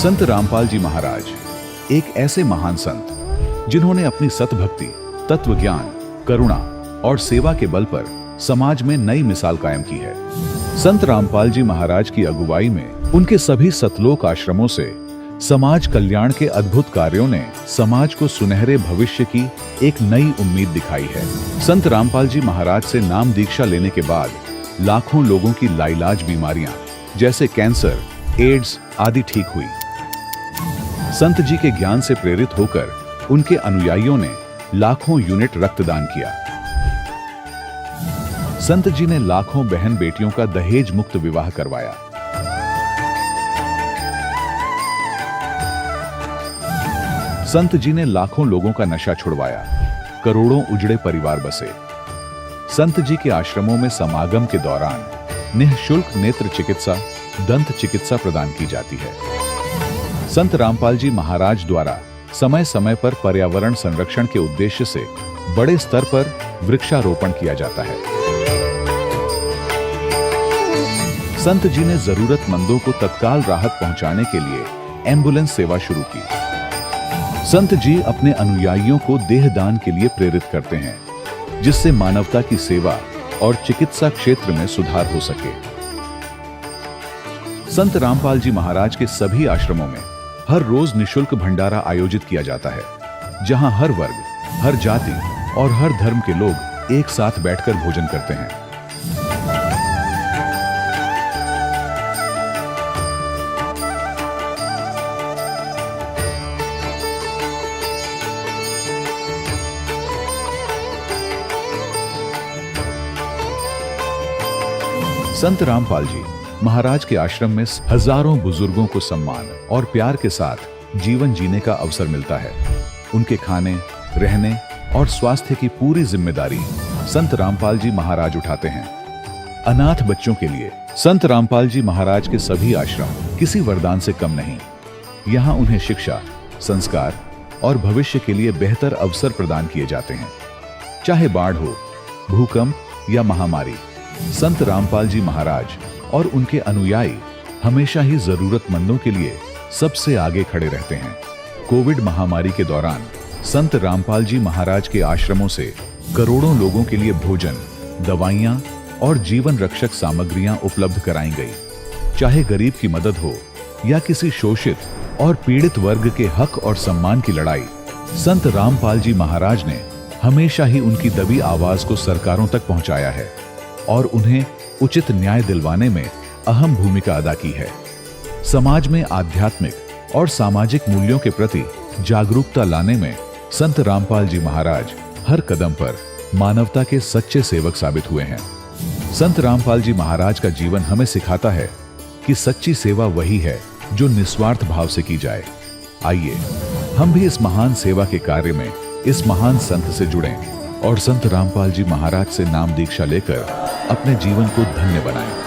संत रामपाल जी महाराज एक ऐसे महान संत जिन्होंने अपनी सतभक्ति, तत्व ज्ञान, करुणा और सेवा के बल पर समाज में नई मिसाल कायम की है। संत रामपाल जी महाराज की अगुवाई में उनके सभी सतलोक आश्रमों से समाज कल्याण के अद्भुत कार्यों ने समाज को सुनहरे भविष्य की एक नई उम्मीद दिखाई है। संत रामपाल जी महाराज से नाम दीक्षा लेने के बाद लाखों लोगों की लाइलाज बीमारियां जैसे कैंसर, एड्स आदि ठीक हुई। संत जी के ज्ञान से प्रेरित होकर उनके अनुयायियों ने लाखों यूनिट रक्तदान किया। संत जी ने लाखों बहन बेटियों का दहेज मुक्त विवाह करवाया। संत जी ने लाखों लोगों का नशा छुड़वाया, करोड़ों उजड़े परिवार बसे। संत जी के आश्रमों में समागम के दौरान निःशुल्क नेत्र चिकित्सा, दंत चिकित्सा प्रदान की जाती है। संत रामपाल जी महाराज द्वारा समय समय पर पर्यावरण संरक्षण के उद्देश्य से बड़े स्तर पर वृक्षारोपण किया जाता है। संत जी ने जरूरतमंदों को तत्काल राहत पहुंचाने के लिए एम्बुलेंस सेवा शुरू की। संत जी अपने अनुयायियों को देहदान के लिए प्रेरित करते हैं, जिससे मानवता की सेवा और चिकित्सा क्षेत्र में सुधार हो सके। संत रामपाल जी महाराज के सभी आश्रमों में हर रोज निःशुल्क भंडारा आयोजित किया जाता है, जहां हर वर्ग, हर जाति और हर धर्म के लोग एक साथ बैठकर भोजन करते हैं। संत रामपाल जी महाराज के आश्रम में हजारों बुजुर्गों को सम्मान और प्यार के साथ जीवन जीने का अवसर मिलता है। उनके खाने, रहने और स्वास्थ्य की पूरी जिम्मेदारी संत रामपाल जी महाराज उठाते हैं। अनाथ बच्चों के लिए संत रामपाल जी महाराज के सभी आश्रम किसी वरदान से कम नहीं। यहाँ उन्हें शिक्षा, संस्कार और भविष्य के लिए बेहतर अवसर प्रदान किए जाते हैं। चाहे बाढ़ हो, भूकंप या महामारी, संत रामपाल जी महाराज और उनके अनुयायी हमेशा ही जरूरतमंदों के लिए सबसे आगे खड़े रहते हैं। कोविड महामारी के दौरान संत रामपाल जी महाराज के आश्रमों से करोड़ों लोगों के लिए भोजन, दवाइयां और जीवन रक्षक सामग्रियां उपलब्ध कराई गई। चाहे गरीब की मदद हो या किसी शोषित और पीड़ित वर्ग के हक और सम्मान की लड़ाई, संत रामपाल जी महाराज ने हमेशा ही उनकी दबी आवाज को सरकारों तक पहुंचाया है और उन्हें उचित न्याय दिलवाने में अहम भूमिका अदा की है। समाज में आध्यात्मिक और सामाजिक मूल्यों के प्रति जागरूकता लाने में संत रामपाल जी महाराज हर कदम पर मानवता के सच्चे सेवक साबित हुए हैं। संत रामपाल जी महाराज का जीवन हमें सिखाता है कि सच्ची सेवा वही है जो निस्वार्थ भाव से की जाए। आइए हम भी इस महान सेवा के कार्य में इस महान संत से जुड़ें और संत रामपाल जी महाराज से नाम दीक्षा लेकर अपने जीवन को धन्य बनाएं।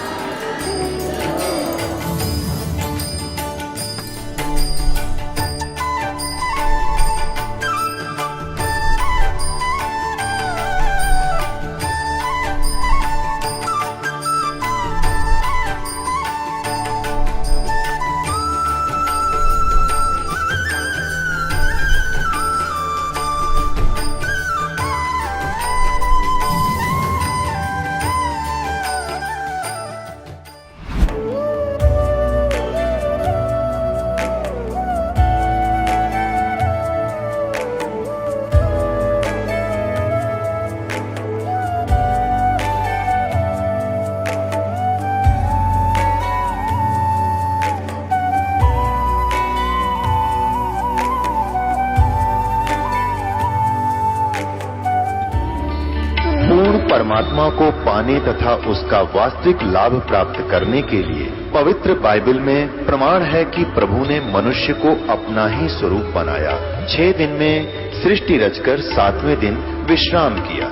परमात्मा को पाने तथा उसका वास्तविक लाभ प्राप्त करने के लिए पवित्र बाइबल में प्रमाण है कि प्रभु ने मनुष्य को अपना ही स्वरूप बनाया। 6 दिन में सृष्टि रचकर 7वें दिन विश्राम किया।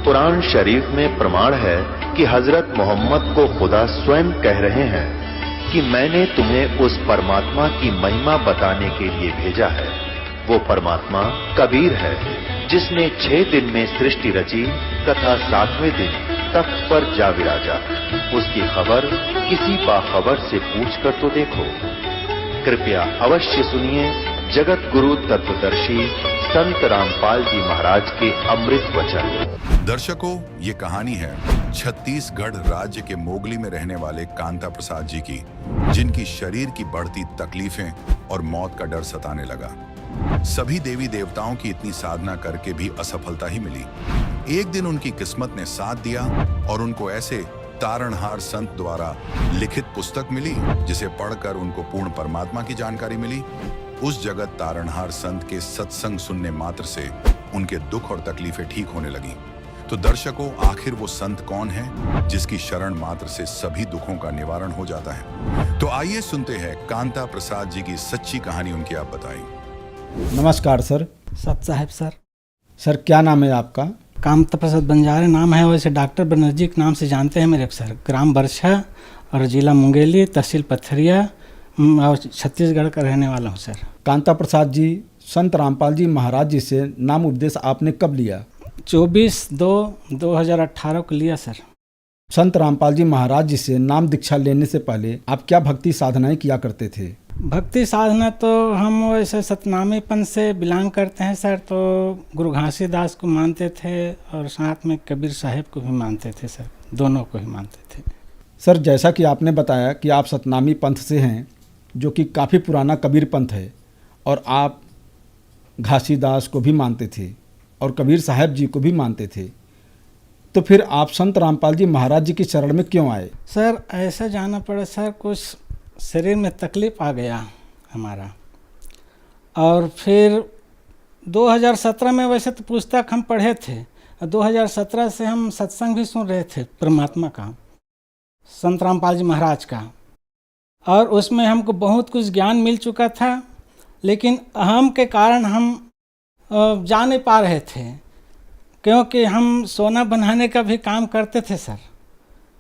कुरान शरीफ में प्रमाण है कि हजरत मोहम्मद को खुदा स्वयं कह रहे हैं कि मैंने तुम्हें उस परमात्मा की महिमा बताने के लिए भेजा है। वो परमात्मा कबीर है जिसने 6 दिन में सृष्टि रची तथा 7वें दिन तख्त पर जा विराजा। उसकी खबर किसी बाखबर से पूछकर तो देखो। कृपया अवश्य सुनिए जगत गुरु तत्वदर्शी संत रामपाल जी महाराज के अमृत वचन। दर्शकों, ये कहानी है छत्तीसगढ़ राज्य के मोगली में रहने वाले कांता प्रसाद जी की, जिनकी शरीर की बढ़ती तकलीफें और मौत का डर सताने लगा। सभी देवी देवताओं की इतनी साधना करके भी असफलता ही मिली। एक दिन उनकी किस्मत ने साथ दिया और उनको ऐसे तारणहार संत द्वारा लिखित पुस्तक मिली, जिसे पढ़कर उनको पूर्ण परमात्मा की जानकारी मिली। उस जगत तारणहार संत के सत्संग सुनने मात्र से उनके दुख और तकलीफें ठीक होने लगी। तो दर्शकों, आखिर वो संत कौन है जिसकी शरण मात्र से सभी दुखों का निवारण हो जाता है? तो आइए सुनते हैं कांता प्रसाद जी की सच्ची कहानी उनकी। आप बताइए। नमस्कार सर। सत साहब सर। सर क्या नाम है आपका? कांता प्रसाद बंजारे नाम है, वैसे डॉक्टर बनर्जी के नाम से जानते हैं मेरे सर। ग्राम बरछा और जिला मुंगेली, तहसील पथरिया और छत्तीसगढ़ का रहने वाला हूँ सर। कांता प्रसाद जी, संत रामपाल जी महाराज जी से नाम उपदेश आपने कब लिया? 24/2/2018 को लिया सर। संत रामपाल जी महाराज जी से नाम दीक्षा लेने से पहले आप क्या भक्ति साधनाएं किया करते थे? भक्ति साधना तो हम वैसे सतनामीपन से बिलोंग करते हैं सर, तो गुरु घासीदास को मानते थे और साथ में कबीर साहिब को भी मानते थे सर, दोनों को ही मानते थे। सर जैसा कि आपने बताया कि आप सतनामी पंथ से हैं, जो कि काफ़ी पुराना कबीर पंथ है, और आप घासीदास को भी मानते थे और कबीर साहब जी को भी मानते थे, तो फिर आप संत रामपाल जी महाराज जी की शरण में क्यों आए? सर ऐसा जाना पड़ा सर, कुछ शरीर में तकलीफ आ गया हमारा, और फिर 2017 में वैसे तो पुस्तक हम पढ़े थे, 2017 से हम सत्संग भी सुन रहे थे परमात्मा का, संत रामपाल जी महाराज का, और उसमें हमको बहुत कुछ ज्ञान मिल चुका था। लेकिन अहम के कारण हम जा नहीं पा रहे थे, क्योंकि हम सोना बनाने का भी काम करते थे सर।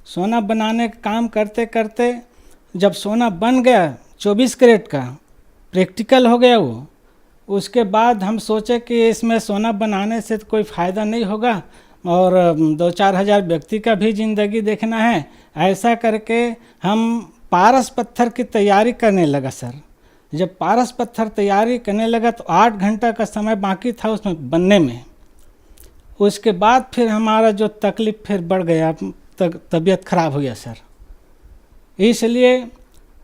सोना बनाने का काम करते करते जब सोना बन गया 24 कैरेट का, प्रैक्टिकल हो गया वो, उसके बाद हम सोचे कि इसमें सोना बनाने से तो कोई फ़ायदा नहीं होगा और 2-4 हज़ार व्यक्ति का भी ज़िंदगी देखना है। ऐसा करके हम पारस पत्थर की तैयारी करने लगा सर। जब पारस पत्थर तैयारी करने लगा तो 8 घंटा का समय बाकी था उसमें बनने में। उसके बाद फिर हमारा जो तकलीफ़ फिर बढ़ गया, तबीयत खराब हो गया सर। इसलिए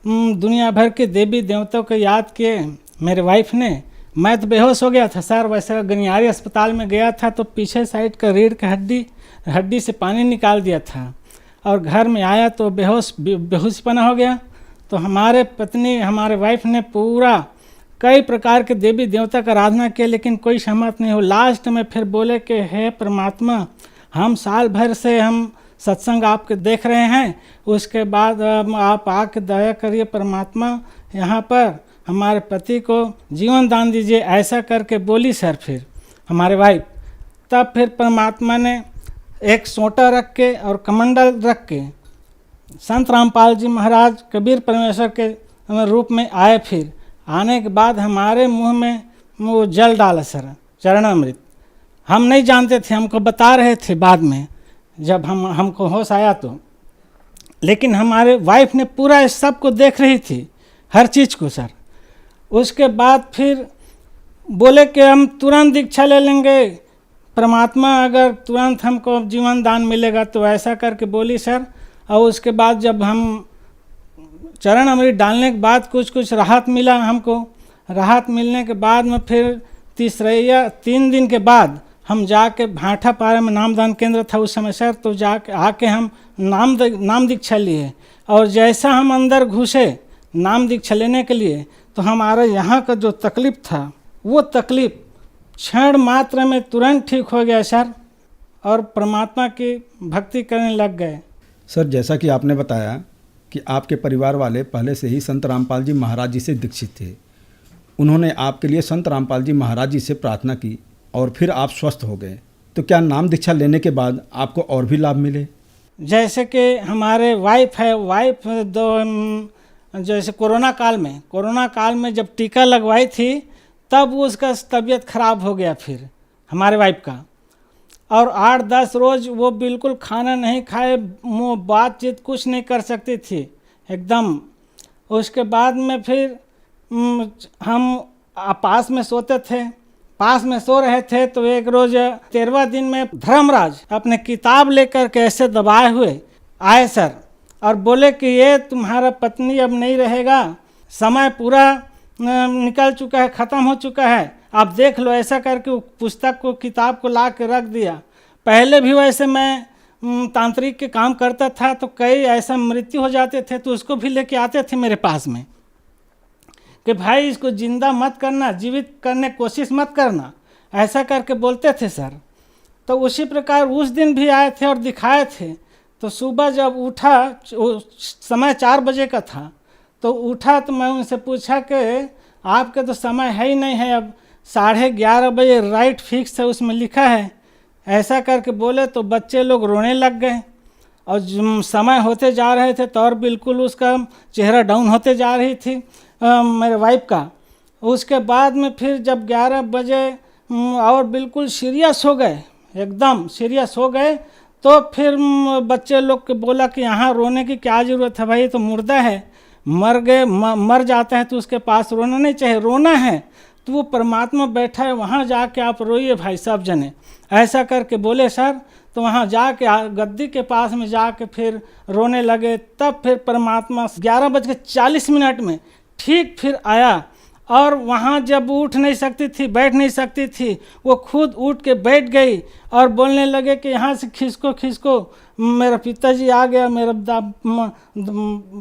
दुनिया भर के देवी देवताओं को याद किए मेरे वाइफ ने। मैं तो बेहोश हो गया था सर, वैसे गनियारी अस्पताल में गया था तो पीछे साइड का रीढ़ का हड्डी से पानी निकाल दिया था, और घर में आया तो बेहोशीपना हो गया। तो हमारे पत्नी, हमारे वाइफ ने पूरा कई प्रकार के देवी देवता का आराधना किया, लेकिन कोई सहमत नहीं हो। लास्ट में फिर बोले कि हे परमात्मा, हम साल भर से हम सत्संग आपके देख रहे हैं, उसके बाद आप आके दया करिए परमात्मा, यहाँ पर हमारे पति को जीवन दान दीजिए। ऐसा करके बोली सर फिर हमारे वाइफ। तब फिर परमात्मा ने एक सोटा रख के और कमंडल रख के संत रामपाल जी महाराज कबीर परमेश्वर के रूप में आए। फिर आने के बाद हमारे मुंह में वो जल डाला सर, चरणामृत। हम नहीं जानते थे, हमको बता रहे थे बाद में जब हमको होश आया तो। लेकिन हमारे वाइफ ने पूरा इस सब को देख रही थी, हर चीज़ को सर। उसके बाद फिर बोले कि हम तुरंत दीक्षा ले लेंगे परमात्मा, अगर तुरंत हमको जीवन दान मिलेगा तो। ऐसा करके बोली सर। और उसके बाद जब हम चरण अमृत डालने के बाद कुछ राहत मिला हमको। राहत मिलने के बाद में फिर 3 दिन के बाद हम जाके भाटापारा में नामदान केंद्र था उस समय सर, तो जाके आके हम नाम दीक्षा लिए। और जैसा हम अंदर घुसे नाम दीक्षा लेने के लिए, तो हमारा यहाँ का जो तकलीफ़ था वो तकलीफ़ क्षण मात्र में तुरंत ठीक हो गया सर, और परमात्मा की भक्ति करने लग गए। सर जैसा कि आपने बताया कि आपके परिवार वाले पहले से ही संत रामपाल जी महाराज जी से दीक्षित थे। उन्होंने आपके लिए संत रामपाल जी महाराज जी से प्रार्थना की और फिर आप स्वस्थ हो गए। तो क्या नाम दीक्षा लेने के बाद आपको और भी लाभ मिले? जैसे कि हमारे वाइफ जैसे कोरोना काल में जब टीका लगवाई थी, तब उसका तबीयत खराब हो गया फिर हमारे वाइफ का, और 8-10 रोज़ वो बिल्कुल खाना नहीं खाए, बातचीत कुछ नहीं कर सकती थी एकदम। उसके बाद में फिर हम पास में सोते थे, पास में सो रहे थे तो एक रोज 13वां दिन में धर्मराज अपने किताब लेकर के ऐसे दबाए हुए आए सर, और बोले कि ये तुम्हारा पत्नी अब नहीं रहेगा, समय पूरा निकल चुका है, ख़त्म हो चुका है, आप देख लो। ऐसा करके वो पुस्तक को, किताब को ला के रख दिया। पहले भी वैसे मैं तांत्रिक के काम करता था तो कई ऐसा मृत्यु हो जाते थे तो उसको भी लेके आते थे मेरे पास में कि भाई इसको जिंदा मत करना, जीवित करने की कोशिश मत करना, ऐसा करके बोलते थे सर। तो उसी प्रकार उस दिन भी आए थे और दिखाए थे। तो सुबह जब उठा, समय 4 बजे का था, तो उठा तो मैं उनसे पूछा कि आपके तो समय है ही नहीं है, अब 11:30 बजे राइट फिक्स है, उसमें लिखा है। ऐसा करके बोले तो बच्चे लोग रोने लग गए, और समय होते जा रहे थे तो और बिल्कुल उसका चेहरा डाउन होते जा रही थी मेरे वाइफ का। उसके बाद में फिर जब 11 बजे और बिल्कुल सीरियस हो गए, एकदम सीरियस हो गए, तो फिर बच्चे लोग के बोला कि यहाँ रोने की क्या ज़रूरत है भाई, तो मुर्दा है, मर गए, मर जाता है तो उसके पास रोना नहीं चाहिए, रोना है तो वो परमात्मा बैठा है, वहाँ जाके आप रोइए भाई सब जने, ऐसा करके बोले सर। तो वहाँ जाके गद्दी के पास में जाके फिर रोने लगे। तब फिर परमात्मा 11:40 में ठीक फिर आया, और वहाँ जब उठ नहीं सकती थी, बैठ नहीं सकती थी, वो खुद उठ के बैठ गई और बोलने लगे कि यहाँ से खिसको खिसको, मेरा पिताजी आ गया, मेरा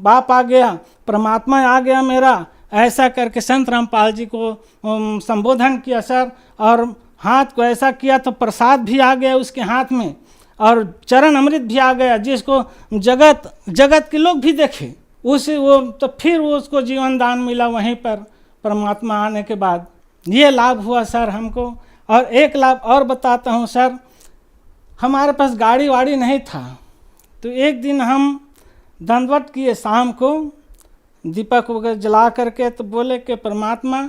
बाप आ गया, परमात्मा आ गया मेरा। ऐसा करके संत रामपाल जी को संबोधन किया सर, और हाथ को ऐसा किया तो प्रसाद भी आ गया उसके हाथ में, और चरण अमृत भी आ गया, जिसको जगत के लोग भी देखे। वो तो फिर वो उसको जीवन दान मिला वहीं पर परमात्मा आने के बाद। ये लाभ हुआ सर हमको। और एक लाभ और बताता हूँ सर, हमारे पास गाड़ी वाड़ी नहीं था, तो एक दिन हम दंडवत किए शाम को, दीपक वगैरह जला करके, तो बोले कि परमात्मा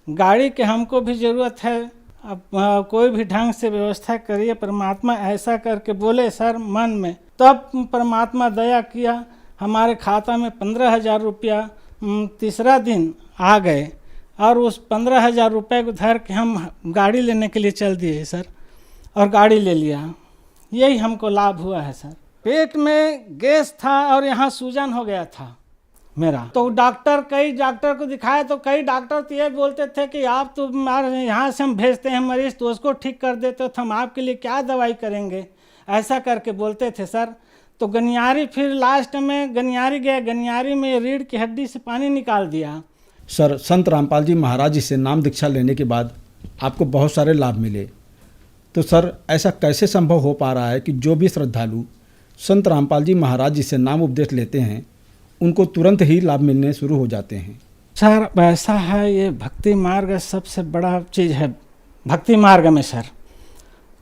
गाड़ी के हमको भी ज़रूरत है, अब कोई भी ढंग से व्यवस्था करिए परमात्मा, ऐसा करके बोले सर मन में। तब परमात्मा दया किया, हमारे खाता में 15,000 रुपया तीसरा दिन आ गए, और उस 15,000 रुपये को धर के हम गाड़ी लेने के लिए चल दिए सर, और गाड़ी ले लिया। यही हमको लाभ हुआ है सर। पेट में गैस था और यहाँ सूजन हो गया था मेरा, तो कई डॉक्टर को दिखाया, तो कई डॉक्टर तो ये बोलते थे कि आप तो यहाँ से हम भेजते हैं मरीज तो उसको ठीक कर देते, तो हम आपके लिए क्या दवाई करेंगे, ऐसा करके बोलते थे सर। तो गनियारी, फिर लास्ट में गनियारी गए, गनियारी में रीढ़ की हड्डी से पानी निकाल दिया। सर, संत रामपाल जी महाराज जी से नाम दीक्षा लेने के बाद आपको बहुत सारे लाभ मिले, तो सर ऐसा कैसे संभव हो पा रहा है कि जो भी श्रद्धालु संत रामपाल जी महाराज जी से नाम उपदेश लेते हैं उनको तुरंत ही लाभ मिलने शुरू हो जाते हैं? सर ऐसा है, ये भक्ति मार्ग सबसे बड़ा चीज़ है भक्ति मार्ग में सर,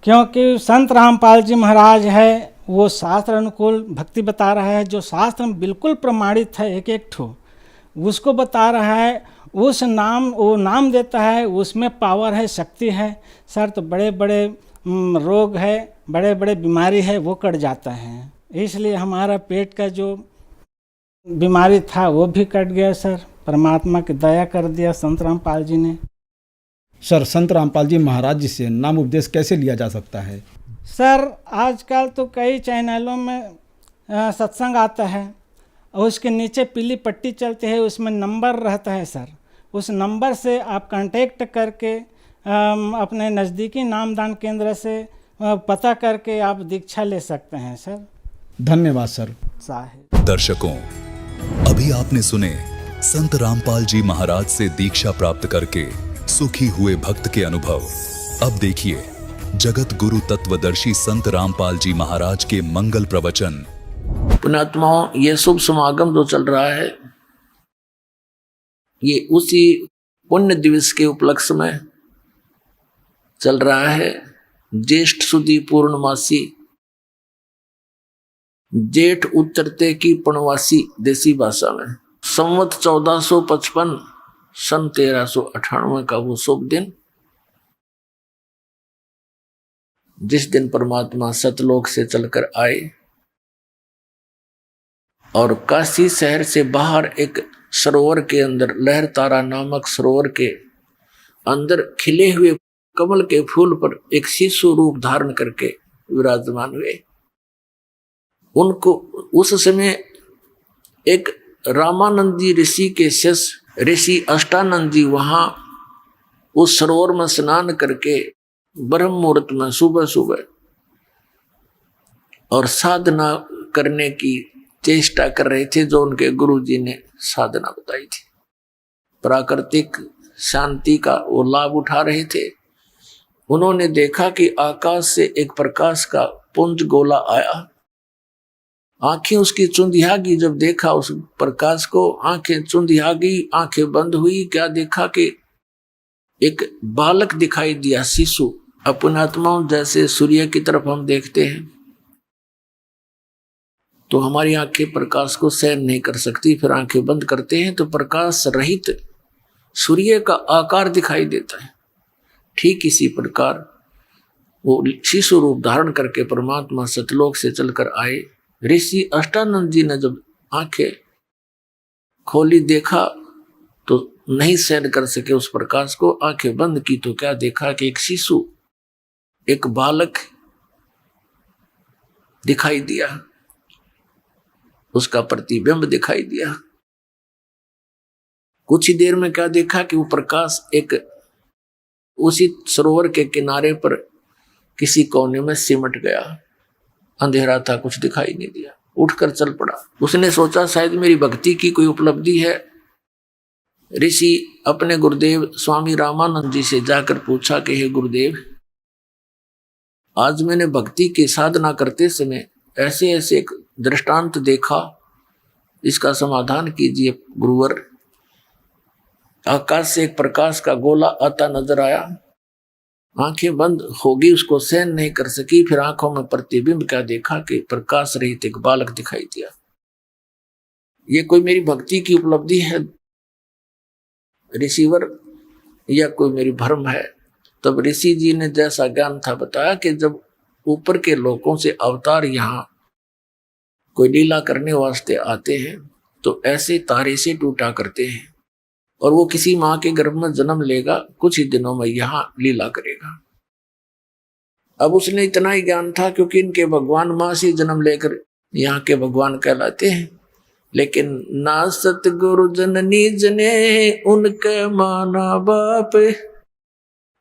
क्योंकि संत रामपाल जी महाराज है, वो शास्त्र अनुकूल भक्ति बता रहा है, जो शास्त्र में बिल्कुल प्रमाणित है, एक एक ठो उसको बता रहा है, उस नाम, वो नाम देता है, उसमें पावर है, शक्ति है सर। तो बड़े बड़े रोग है, बड़े बड़े बीमारी है, वो कट जाता है। इसलिए हमारा पेट का जो बीमारी था वो भी कट गया सर, परमात्मा की दया कर दिया संत रामपाल जी ने। सर, संत रामपाल जी महाराज जी से नाम उपदेश कैसे लिया जा सकता है? सर आजकल तो कई चैनलों में सत्संग आता है, और उसके नीचे पीली पट्टी चलती है, उसमें नंबर रहता है सर, उस नंबर से आप कांटेक्ट करके अपने नज़दीकी नामदान केंद्र से पता करके आप दीक्षा ले सकते हैं सर। धन्यवाद सर। साहिब दर्शकों, अभी आपने सुने संत रामपाल जी महाराज से दीक्षा प्राप्त करके सुखी हुए भक्त के अनुभव। अब देखिए जगत गुरु तत्वदर्शी संत रामपाल जी महाराज के मंगल प्रवचन। पुण्यात्माओं, ये शुभ समागम जो चल रहा है, ये उसी पुण्य दिवस के उपलक्ष्य में चल रहा है। ज्येष्ठ सुदी पूर्णमासी, जेठ उतरते की पूर्णवासी देसी भाषा में, संवत 1455 सन 1398 का वो शुभ दिन, जिस दिन परमात्मा सतलोक से चलकर आए और काशी शहर से बाहर एक सरोवर के अंदर, लहर तारा नामक सरोवर के अंदर खिले हुए कमल के फूल पर एक शिशु रूप धारण करके विराजमान हुए। उनको उस समय एक रामानंद जी ऋषि के शिष्य ऋषि अष्टानंद जी वहां उस सरोवर में स्नान करके ब्रह्म मुहूर्त में सुबह सुबह और साधना करने की चेष्टा कर रहे थे, जो उनके गुरु जी ने साधना बताई थी। प्राकृतिक शांति का वो लाभ उठा रहे थे। उन्होंने देखा कि आकाश से एक प्रकाश का पुंज गोला आया। आंखें उसकी चुंधियागी, जब देखा उस प्रकाश को, आंखें चुंधियागी, आंखें बंद हुई। क्या देखा कि एक बालक दिखाई दिया, शिशु। अपने आत्माओं जैसे सूर्य की तरफ हम देखते हैं तो हमारी आंखें प्रकाश को सहन नहीं कर सकती, फिर आंखें बंद करते हैं तो प्रकाश रहित सूर्य का आकार दिखाई देता है। ठीक इसी प्रकार वो शिशु रूप धारण करके परमात्मा सतलोक से चलकर आए। ऋषि अष्टानंद जी ने जब आंखें खोली, देखा तो नहीं सहन कर सके उस प्रकाश को। आंखें बंद की तो क्या देखा कि एक शिशु, एक बालक दिखाई दिया, उसका प्रतिबिंब दिखाई दिया। कुछ ही देर में क्या देखा कि वो प्रकाश एक उसी सरोवर के किनारे पर किसी कोने में सिमट गया। अंधेरा था, कुछ दिखाई नहीं दिया। उठकर चल पड़ा। उसने सोचा शायद मेरी भक्ति की कोई उपलब्धि है। ऋषि अपने गुरुदेव स्वामी रामानंद जी से जाकर पूछा कि हे गुरुदेव, आज मैंने भक्ति की साधना करते समय ऐसे ऐसे एक दृष्टांत देखा, इसका समाधान कीजिए गुरुवर। आकाश से एक प्रकाश का गोला आता नजर आया। आंखें बंद होगी, उसको सहन नहीं कर सकी। फिर आंखों में प्रतिबिंब क्या देखा कि प्रकाश रहित एक बालक दिखाई दिया। ये कोई मेरी भक्ति की उपलब्धि है ऋषिवर, या कोई मेरी भ्रम है? तब ऋषि जी ने जैसा ज्ञान था बताया कि जब ऊपर के लोकों से अवतार यहाँ कोई लीला करने वास्ते आते हैं तो ऐसे तारे से टूटा करते हैं और वो किसी माँ के गर्भ में जन्म लेगा, कुछ ही दिनों में यहाँ लीला करेगा। अब उसने इतना ही ज्ञान था क्योंकि इनके भगवान माँ से जन्म लेकर यहाँ के भगवान कहलाते हैं। लेकिन ना सतगुरु जननी जने उनके माना बाप,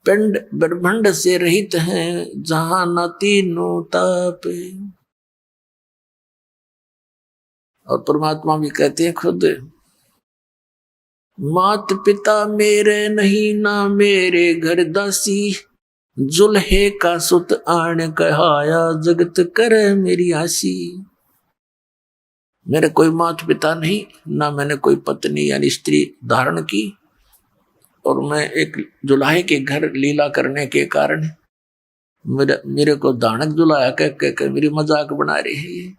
पिंड ब्रह्मांड से रहित हैं जहां न तीनों ताप। और परमात्मा भी कहते हैं खुद, मात पिता मेरे नहीं ना मेरे घर दासी, जुल्हे का सुत आण कहाया जगत करे मेरी आसी। मेरे कोई माता पिता नहीं, ना मैंने कोई पत्नी यानी स्त्री धारण की, और मैं एक जुलाहे के घर लीला करने के कारण मेरे को दानक जुलाया कह मेरी मजाक बना रही है।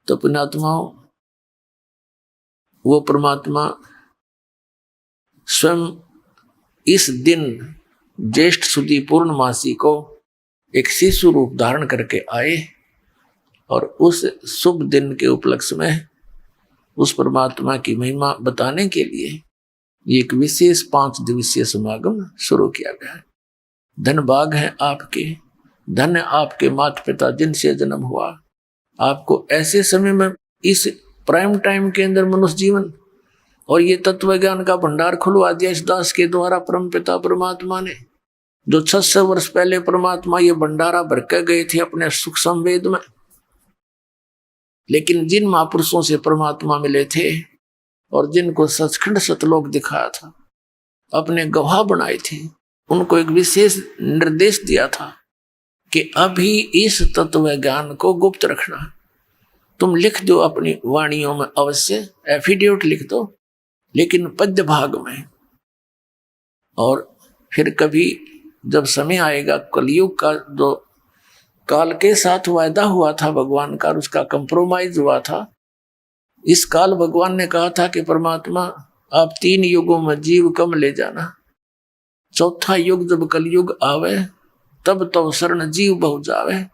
तो पुण्यात्माओं, वो परमात्मा स्वयं इस दिन ज्येष्ठ सुदी पूर्णमासी को एक शिशु रूप धारण करके आए और उस शुभ दिन के उपलक्ष्य में उस परमात्मा की महिमा बताने के लिए एक विशेष 5 दिवसीय समागम शुरू किया गया है। धन भाग है आपके, धन आपके माता पिता जिनसे जन्म हुआ। आपको ऐसे समय में इस प्राइम टाइम के अंदर मनुष्य जीवन और ये तत्व ज्ञान का भंडार खुलवा दिया इस दास के द्वारा परम पिता परमात्मा ने। जो 600 वर्ष पहले परमात्मा ये भंडारा भर के गए थे अपने सुख संवेद में, लेकिन जिन महापुरुषों से परमात्मा मिले थे और जिनको सचखंड सतलोक दिखाया था, अपने गवाह बनाए थे, उनको एक विशेष निर्देश दिया था कि अभी इस तत्व ज्ञान को गुप्त रखना। तुम लिख दो अपनी वाणियों में, अवश्य एफिडेविट लिख दो, लेकिन पद्य भाग में। और फिर कभी जब समय आएगा, कलयुग का जो काल के साथ वायदा हुआ था भगवान का, उसका कंप्रोमाइज हुआ था। इस काल भगवान ने कहा था कि परमात्मा आप 3 युगों में जीव कम ले जाना, चौथा युग जब कलयुग आवे तब तो शरण जीव बहु जावे,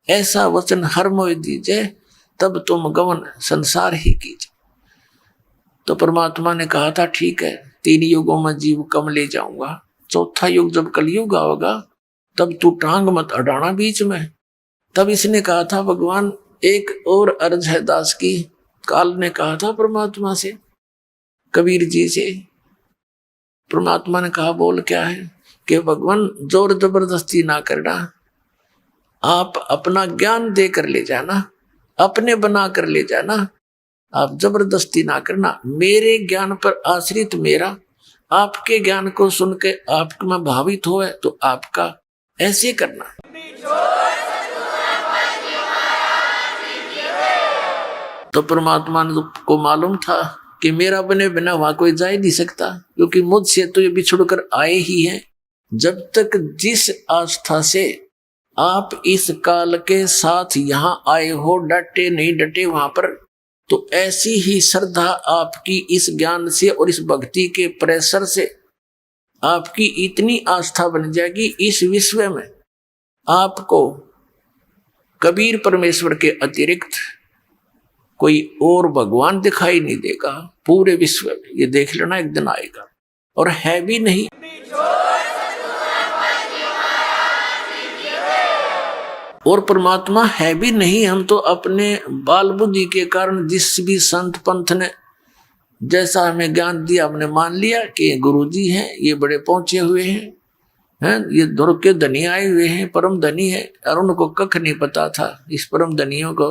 ऐसा वचन हर मोय दीजिए तब तुम गवन संसार ही कीजिए। तो परमात्मा ने कहा था ठीक है, 3 युगों में जीव कम ले जाऊंगा, 4था युग जब कलयुग होगा तब तू टांग मत अड़ाना बीच में। तब इसने कहा था भगवान एक और अर्ज है दास की। काल ने कहा था परमात्मा से, कबीर जी से, परमात्मा ने कहा बोल क्या है कि भगवान जोर जबरदस्ती ना करना, आप अपना ज्ञान दे कर ले जाना, अपने बना कर ले जाना, आप जबरदस्ती ना करना। मेरे ज्ञान पर आश्रित मेरा, आपके ज्ञान को सुन के आप में भावित हो तो आपका ऐसे करना। तो परमात्मा को मालूम था कि मेरा बने बिना वहां कोई जा ही नहीं सकता, क्योंकि मुझसे तो ये बिछुड़ कर आए ही हैं। जब तक जिस आस्था से आप इस काल के साथ यहाँ आए हो, डटे नहीं डटे वहां पर, तो ऐसी ही श्रद्धा आपकी इस ज्ञान से और इस भक्ति के प्रेशर से आपकी इतनी आस्था बन जाएगी, इस विश्व में आपको कबीर परमेश्वर के अतिरिक्त कोई और भगवान दिखाई नहीं देगा पूरे विश्व में। ये देख लेना एक दिन आएगा, और है भी नहीं। और परमात्मा है भी नहीं। हम तो अपने बाल बुद्धि के कारण जिस भी संत पंथ ने जैसा हमें ज्ञान दिया हमने मान लिया कि गुरुजी हैं, ये बड़े पहुंचे हुए हैं, ये दुर्ग के धनी आए हुए हैं, परम धनी है। और उनको कख नहीं पता था, इस परम धनियों को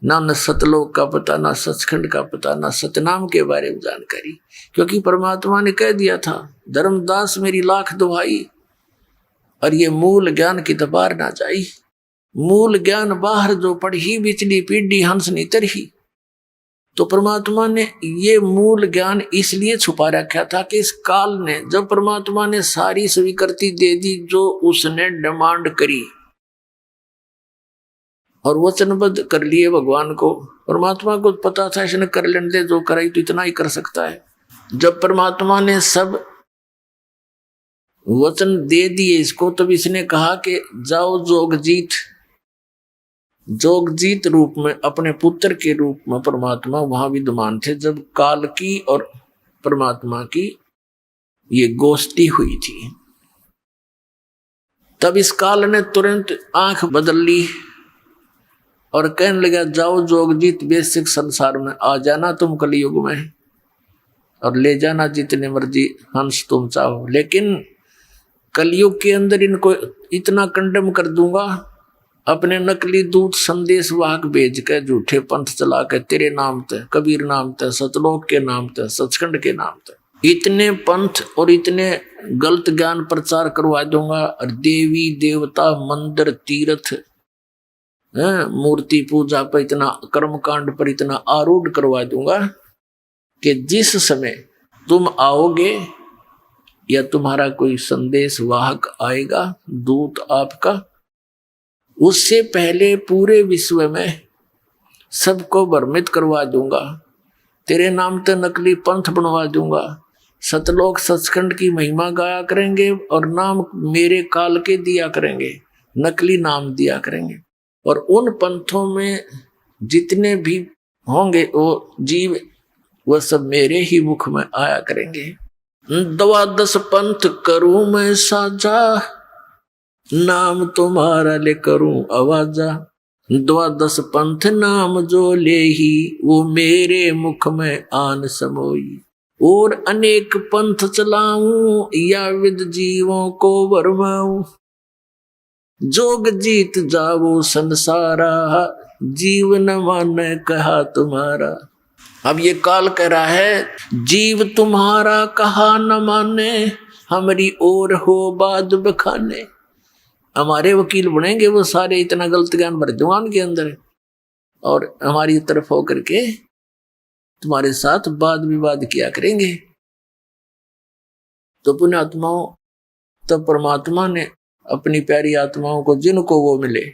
ना सतलोक का पता, ना सचखंड का पता, ना सतनाम के बारे में जानकारी, क्योंकि परमात्मा ने कह दिया था धर्मदास मेरी लाख दुहाई, और ये मूल ज्ञान की दबार ना जाई। मूल ज्ञान बाहर जो पढ़ी बिचली पीढ़ी हंस नहीं तरही। तो परमात्मा ने ये मूल ज्ञान इसलिए छुपा रखा था कि इस काल ने, जब परमात्मा ने सारी स्वीकृति दे दी जो उसने डिमांड करी और वचनबद्ध कर लिए भगवान को, परमात्मा को पता था इसने कर लेने दे, जो कराई तो इतना ही कर सकता है। जब परमात्मा ने सब वचन दे दिए इसको, तब इसने कहा कि जाओ जोगजीत रूप में, अपने पुत्र के रूप में परमात्मा वहां विद्यमान थे जब काल की और परमात्मा की ये गोष्ठी हुई थी। तब इस काल ने तुरंत आंख बदल ली और कहने लगा जाओ जोगजीत बेसिक संसार में आ जाना तुम कलयुग में, और ले जाना जितने मर्जी हंस तुम चाहो, लेकिन कलयुग के अंदर इनको इतना कंडम कर दूंगा, अपने नकली दूत संदेश वाहक भेज के झूठे पंथ चला के तेरे नाम ते, कबीर नाम ते, सतलोक के नाम ते, सचखंड के नाम ते इतने पंथ और इतने गलत ज्ञान प्रचार करवा दूंगा, और देवी देवता मंदिर तीर्थ मूर्ति पूजा पर इतना, कर्मकांड पर इतना आरूढ़ करवा दूंगा कि जिस समय तुम आओगे या तुम्हारा कोई संदेश वाहक आएगा, दूत आपका, उससे पहले पूरे विश्व में सबको भ्रमित करवा दूंगा, तेरे नाम तो नकली पंथ बनवा दूंगा, सतलोक सचखंड की महिमा गाया करेंगे और नाम मेरे काल के दिया करेंगे, नकली नाम दिया करेंगे, और उन पंथों में जितने भी होंगे वो जीव वह सब मेरे ही मुख में आया करेंगे। 12 पंथ करूं मैं साझा, नाम तुम्हारा ले करूं आवाजा, 12 पंथ नाम जो ले ही वो मेरे मुख में आन समोई, और अनेक पंथ चलाऊं या विद जीवों को वरमाऊं, जोग जीत जाओ संसारा, जीवन माने कहा तुम्हारा। अब ये काल कह रहा है जीव तुम्हारा कहा न माने, हमारी ओर हो बाद बखाने। हमारे वकील बनेंगे वो सारे, इतना गलत ज्ञान भर दूंगा उनके अंदर, और हमारी तरफ होकर के तुम्हारे साथ वाद विवाद किया करेंगे। तो पुण्यात्माओं, तब परमात्मा ने अपनी प्यारी आत्माओं को, जिनको वो मिले,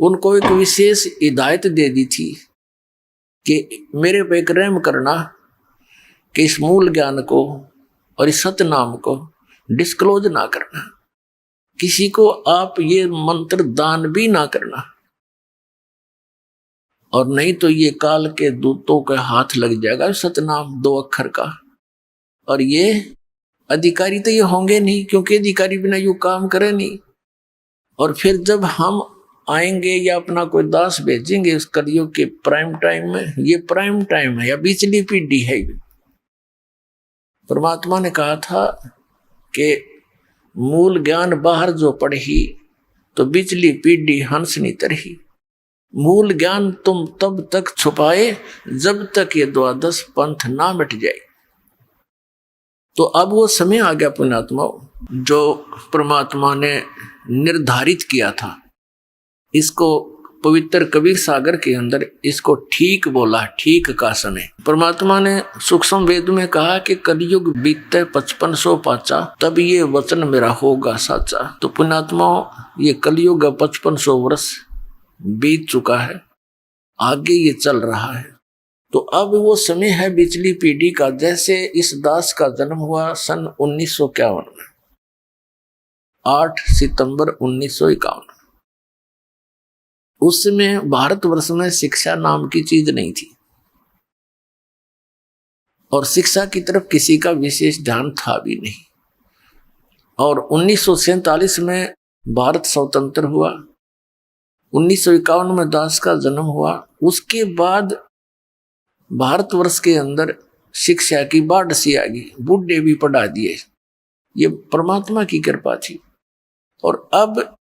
उनको एक विशेष हिदायत दे दी थी कि मेरे पे एक रहम करना कि इस मूल ज्ञान को और इस सत्य नाम को डिस्क्लोज ना करना, किसी को आप ये मंत्र दान भी ना करना, और नहीं तो ये काल के दूतों के हाथ लग जाएगा सतनाम 2 अक्षर का। और ये अधिकारी तो ये होंगे नहीं, क्योंकि अधिकारी बिना यू काम करे नहीं। और फिर जब हम आएंगे या अपना कोई दास भेजेंगे इस कलयुग के प्राइम टाइम में, ये प्राइम टाइम है या बिचली पीढ़ी है। परमात्मा ने कहा था कि मूल ज्ञान बाहर जो पढ़ी तो बिचली पीढ़ी हंसनी तरही। मूल ज्ञान तुम तब तक छुपाए जब तक ये द्वादश पंथ ना मिट जाए। तो अब वो समय आ गया पुण्यात्माओं, जो परमात्मा ने निर्धारित किया था। इसको पवित्र कबीर सागर के अंदर इसको ठीक बोला, ठीक का समय। परमात्मा ने सूक्ष्म वेद में कहा कि कलयुग बीतते 5500 पाचा, तब ये वचन मेरा होगा साचा। तो पुण्यात्माओं, ये कलयुग 5500 वर्ष बीत चुका है, आगे ये चल रहा है। तो अब वो समय है बिचली पीढ़ी का। जैसे इस दास का जन्म हुआ सन 1951 में, 8 सितंबर 1951। उस समय भारतवर्ष में शिक्षा नाम की चीज नहीं थी और शिक्षा की तरफ किसी का विशेष ध्यान था भी नहीं। और 1947 में भारत स्वतंत्र हुआ, 1951 में दास का जन्म हुआ। उसके बाद भारतवर्ष के अंदर शिक्षा की बाढ़ सी आ गई, बूढ़े भी पढ़ा दिए। ये परमात्मा की कृपा थी। और अब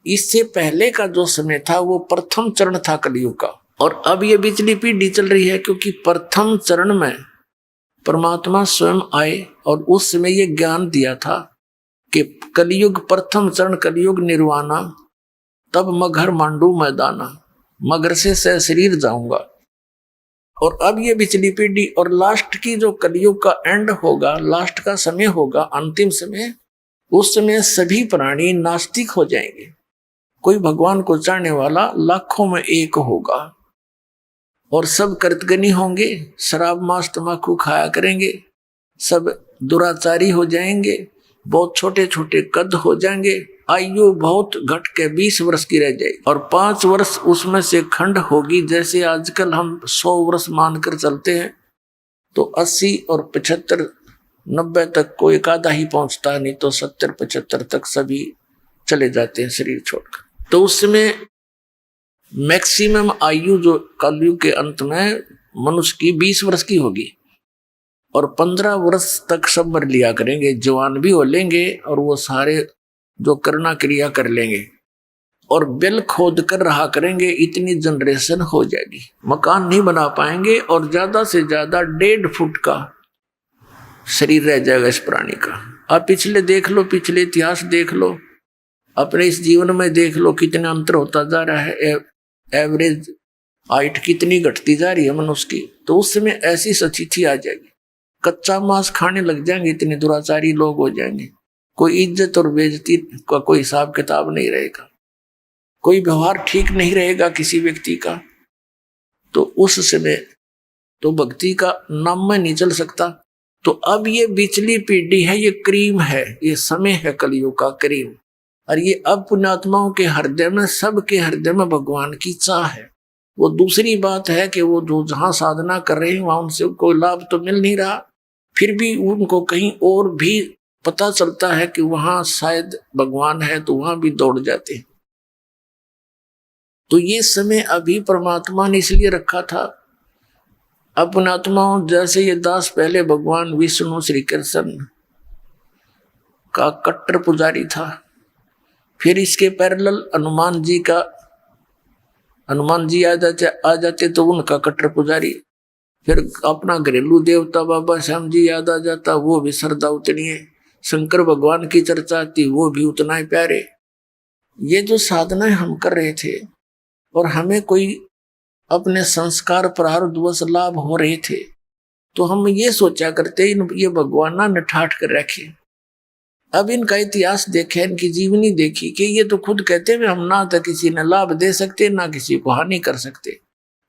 इससे पहले का जो समय था वो प्रथम चरण था कलयुग का, और अब ये बिचली पीढ़ी चल रही है, क्योंकि प्रथम चरण में परमात्मा स्वयं आए और उस समय ये ज्ञान दिया था कि कलयुग प्रथम चरण कलयुग निर्वाणा, तब मगर मांडू मैदाना, मगर से शरीर जाऊंगा। और अब ये बिचली पीढ़ी और लास्ट की जो कलयुग का एंड होगा, लास्ट का समय होगा, अंतिम समय, उस समय सभी प्राणी नास्तिक हो जाएंगे। कोई भगवान को चाहने वाला लाखों में एक होगा और सब कृतघ्नी होंगे, शराब मांस तंबाकू खाया करेंगे, सब दुराचारी हो जाएंगे, बहुत छोटे छोटे कद हो जाएंगे, आयु बहुत घट के 20 वर्ष की रह जाएगी और 5 वर्ष उसमें से खंड होगी। जैसे आजकल हम 100 वर्ष मानकर चलते हैं तो 80 और 75 90 तक कोई एक आधा ही पहुंचता है, नहीं तो 70 75 तक सभी चले जाते हैं शरीर छोड़कर। तो उसमें मैक्सिमम आयु जो कलयुग के अंत में मनुष्य की 20 वर्ष की होगी और 15 वर्ष तक सब मर लिया करेंगे, जवान भी हो लेंगे और वो सारे जो करना क्रिया कर लेंगे और बिल खोद कर रहा करेंगे। इतनी जनरेशन हो जाएगी, मकान नहीं बना पाएंगे और ज्यादा से ज्यादा 1.5 फुट का शरीर रह जाएगा इस प्राणी का। आप पिछले देख लो, पिछले इतिहास देख लो, अपने इस जीवन में देख लो कितना अंतर होता जा रहा है। एवरेज हाइट कितनी घटती जा रही है मनुष्य की। तो उस समय ऐसी सचिथी आ जाएगी, कच्चा मांस खाने लग जाएंगे, इतने दुराचारी लोग हो जाएंगे, कोई इज्जत और बेइज्जती का कोई हिसाब किताब नहीं रहेगा, कोई व्यवहार ठीक नहीं रहेगा किसी व्यक्ति का। तो उस समय तो भक्ति का नाम में नहीं चल सकता। तो अब ये बिचली पीढ़ी है, ये क्रीम है, ये समय है कलयुग का क्रीम। और ये अब पुण्यात्माओं के हृदय में, सबके हृदय में भगवान की चाह है। वो दूसरी बात है कि वो जो जहाँ साधना कर रहे हैं वहां उनसे कोई लाभ तो मिल नहीं रहा, फिर भी उनको कहीं और भी पता चलता है कि वहां शायद भगवान है, तो वहां भी दौड़ जाते हैं। तो ये समय अभी परमात्मा ने इसलिए रखा था। अब पुण्यात्माओं, जैसे ये दास पहले भगवान विष्णु श्री कृष्ण का कट्टर पुजारी था, फिर इसके पैरेलल हनुमान जी आ जाते तो उनका कट्टर पुजारी, फिर अपना घरेलू देवता बाबा श्याम जी याद आ जाता, वो भी श्रद्धा उतनी है। शंकर भगवान की चर्चा आती, वो भी उतना ही प्यारे। ये जो साधनाएं हम कर रहे थे और हमें कोई अपने संस्कार प्रारब्धवश लाभ हो रहे थे, तो हम ये सोचा करते ये भगवान ना नठाट कर रखे। अब इनका इतिहास देखे, इनकी जीवनी देखी कि ये तो खुद कहते हैं हम ना तो किसी ने लाभ दे सकते, ना किसी को हानि कर सकते।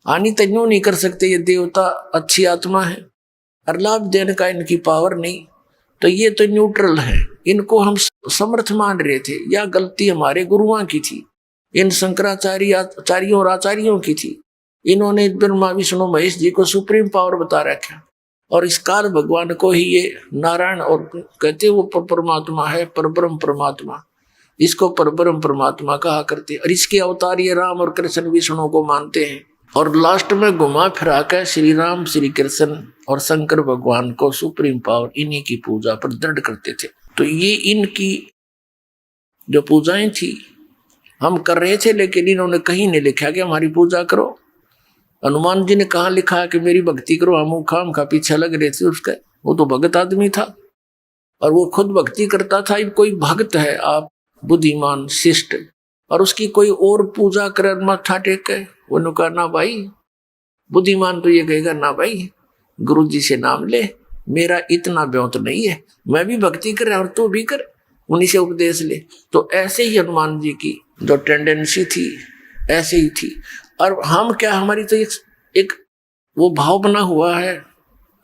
हानि तो यूं नहीं कर सकते, ये देवता अच्छी आत्मा है, और लाभ देने का इनकी पावर नहीं, तो ये तो न्यूट्रल है। इनको हम समर्थ मान रहे थे, या गलती हमारे गुरुओं की थी इन शंकराचार्य आचार्यों और आचार्यों की थी। इन्होंने ब्रह्मा विष्णु महेश जी को सुप्रीम पावर बता रखा, और इस काल भगवान को ही ये नारायण और कहते वो परमात्मा है, परब्रह्म परमात्मा, इसको परब्रह्म परमात्मा कहा करते। और इसके अवतार ये राम और कृष्ण विष्णु को मानते हैं। और लास्ट में घुमा फिरा कर श्री राम श्री कृष्ण और शंकर भगवान को सुप्रीम पावर इन्हीं की पूजा पर दृढ़ करते थे। तो ये इनकी जो पूजाएं थी हम कर रहे थे, लेकिन इन्होंने कहीं नहीं लिखा कि हमारी पूजा करो। हनुमान जी ने कहाँ लिखा कि मेरी भक्ति करो, हम खाम का पीछे लग रहे थे उसका। वो तो भगत आदमी था और वो खुद भक्ति करता था। कोई भक्त है आप बुद्धिमान शिष्ट और उसकी कोई और पूजा कर माथा टेक है, उन्होंने कहा ना भाई, बुद्धिमान तो ये कहेगा ना भाई गुरु जी से नाम ले, मेरा इतना ब्योत नहीं है, मैं भी भक्ति कर और तू भी कर, उन्हीं से उपदेश ले। तो ऐसे ही हनुमान जी की जो टेंडेंसी थी ऐसे ही थी। और हम क्या, हमारी तो एक वो भाव बना हुआ है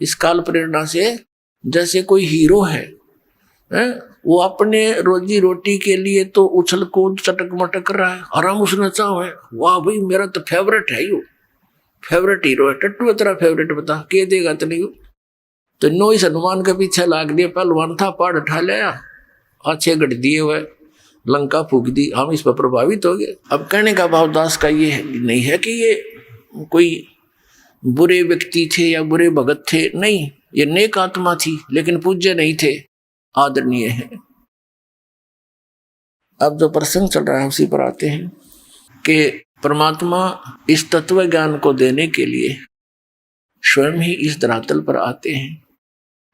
इस काल प्रेरणा से, जैसे कोई हीरो है, वो अपने रोजी रोटी के लिए तो उछल कूद चटक मटक कर रहा है, आराम उसने चाहो है, वाह भाई मेरा तो फेवरेट है, यो फेवरेट हीरो है, टट्टू तेरा फेवरेट बता के देगा तो नहीं। तो नो इस हनुमान के पीछे लाग दिया, पहलवान था, पहाड़ उठा लिया, अच्छे गढ़ दिए हुए, लंका फूक दी, हम इस पर प्रभावित हो गए। अब कहने का भाव दास का ये नहीं है कि ये कोई बुरे व्यक्ति थे या बुरे भगत थे, नहीं, ये नेक आत्मा थी, लेकिन पूज्य नहीं थे, आदरणीय है। अब जो प्रसंग चल रहा है उसी पर आते हैं कि परमात्मा इस तत्व ज्ञान को देने के लिए स्वयं ही इस धरातल पर आते हैं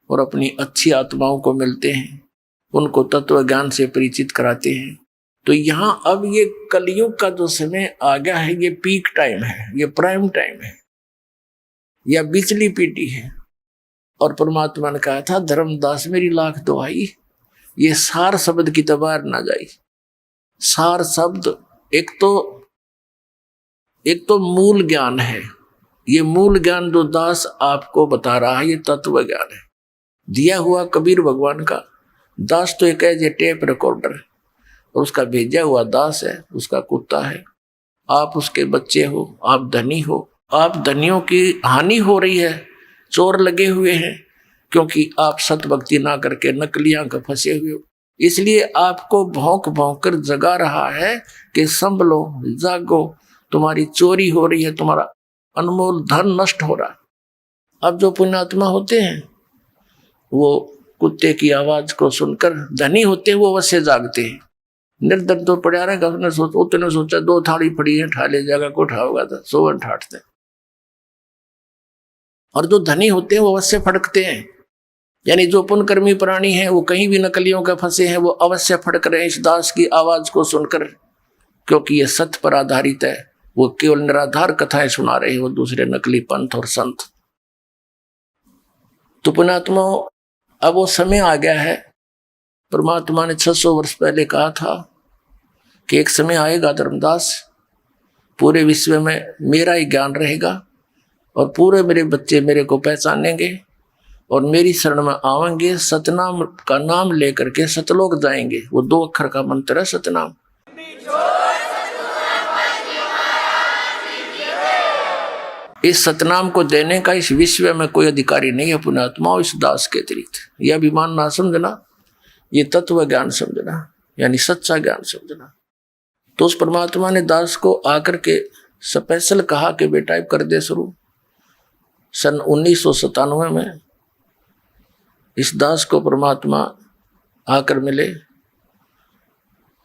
और अपनी अच्छी आत्माओं को मिलते हैं, उनको तत्व ज्ञान से परिचित कराते हैं। तो यहाँ अब ये कलयुग का जो समय आ गया है, ये पीक टाइम है, ये प्राइम टाइम है, या बिचली पीटी है। और परमात्मा ने कहा था, धर्मदास मेरी लाख दुहाई, ये सार शब्द की तबार ना जाए। सार शब्द एक तो मूल ज्ञान है, ये मूल ज्ञान जो दास आपको बता रहा है ये तत्व ज्ञान है, दिया हुआ कबीर भगवान का। दास तो एक है टेप रिकॉर्डर है, और उसका भेजा हुआ दास है, उसका कुत्ता है। आप उसके बच्चे हो, आप धनी हो, आप धनियों की हानि हो रही है, चोर लगे हुए हैं, क्योंकि आप सत भक्ति ना करके नकलियां का फंसे हुए हो। इसलिए आपको भौंक भौंक कर जगा रहा है कि संभलो, जागो, तुम्हारी चोरी हो रही है, तुम्हारा अनमोल धन नष्ट हो रहा है। अब जो पुण्यात्मा होते हैं वो कुत्ते की आवाज को सुनकर धनी होते हैं, वो अवश्य जागते हैं। निर्धन तो पड़ा रहेगा, उसने सोचा 2 थाली पड़ी है, ठा ले जाएगा, को उठाओगा तो सोवन ठाटते। और जो धनी होते हैं वो अवश्य फड़कते हैं, यानी जो पुण्यकर्मी प्राणी हैं वो कहीं भी नकलियों के फंसे हैं, वो अवश्य फड़क रहे हैं इस दास की आवाज को सुनकर, क्योंकि ये सत्य पर आधारित है। वो केवल निराधार कथाएं सुना रहे हैं, वो दूसरे नकली पंथ और संत। तो पुण्यात्मा अब वो समय आ गया है। परमात्मा ने 600 वर्ष पहले कहा था कि एक समय आएगा धर्मदास, पूरे विश्व में मेरा ही ज्ञान रहेगा और पूरे मेरे बच्चे मेरे को पहचानेंगे और मेरी शरण में आवेंगे, सतनाम का नाम लेकर के सतलोक जाएंगे। वो 2 अक्षर का मंत्र है सतनाम। इस सतनाम को देने का इस विश्व में कोई अधिकारी नहीं है पुण्यात्मा, इस दास के अतिरिक्त। यह अभिमान ना समझना, ये तत्व ज्ञान समझना, यानी सच्चा ज्ञान समझना। तो उस परमात्मा ने दास को आकर के स्पेशल कहा कि बेटा कर दे शुरू। सन 1997 में इस दास को परमात्मा आकर मिले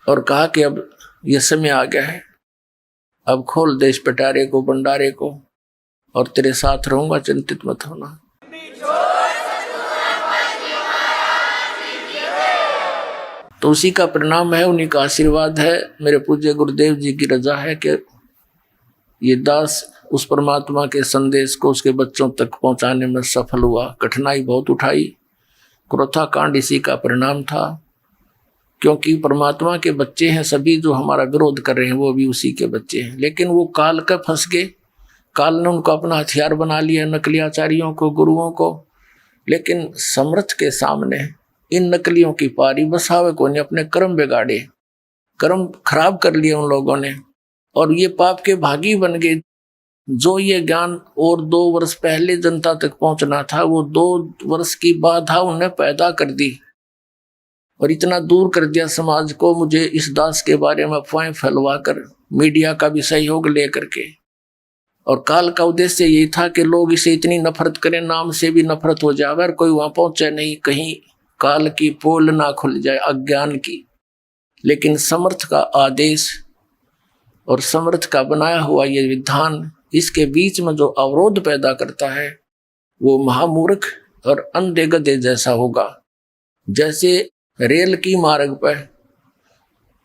और कहा कि अब यह समय आ गया है, अब खोल दे इस पिटारे को, भंडारे को, और तेरे साथ रहूंगा, चिंतित मत होना। तो उसी का परिणाम है, उन्हीं का आशीर्वाद है, मेरे पूज्य गुरुदेव जी की रजा है कि ये दास उस परमात्मा के संदेश को उसके बच्चों तक पहुंचाने में सफल हुआ। कठिनाई बहुत उठाई, क्रोथा कांड इसी का परिणाम था, क्योंकि परमात्मा के बच्चे हैं सभी, जो हमारा विरोध कर रहे हैं वो भी उसी के बच्चे हैं। लेकिन वो काल का फंस गए, काल ने उनको अपना हथियार बना लिया, नकली आचार्यों को, गुरुओं को। लेकिन समर्थ के सामने इन नकलियों की पारी बसावे को ने अपने कर्म बिगाड़े, कर्म खराब कर लिए उन लोगों ने और ये पाप के भागी बन गए। जो ये ज्ञान और 2 वर्ष पहले जनता तक पहुंचना था, वो 2 वर्ष की बाधा उन्हें पैदा कर दी और इतना दूर कर दिया समाज को। मुझे इस दास के बारे में अफवाहें फैलवा कर, मीडिया का भी सहयोग लेकर के, और काल का उद्देश्य यही था कि लोग इसे इतनी नफरत करें, नाम से भी नफरत हो जाए और कोई वहां पहुंचे नहीं, कहीं काल की पोल ना खुल जाए अज्ञान की। लेकिन समर्थ का आदेश और समर्थ का बनाया हुआ ये विधान, इसके बीच में जो अवरोध पैदा करता है वो महामूर्ख और अंधे गधे जैसा होगा। जैसे रेल की मार्ग पर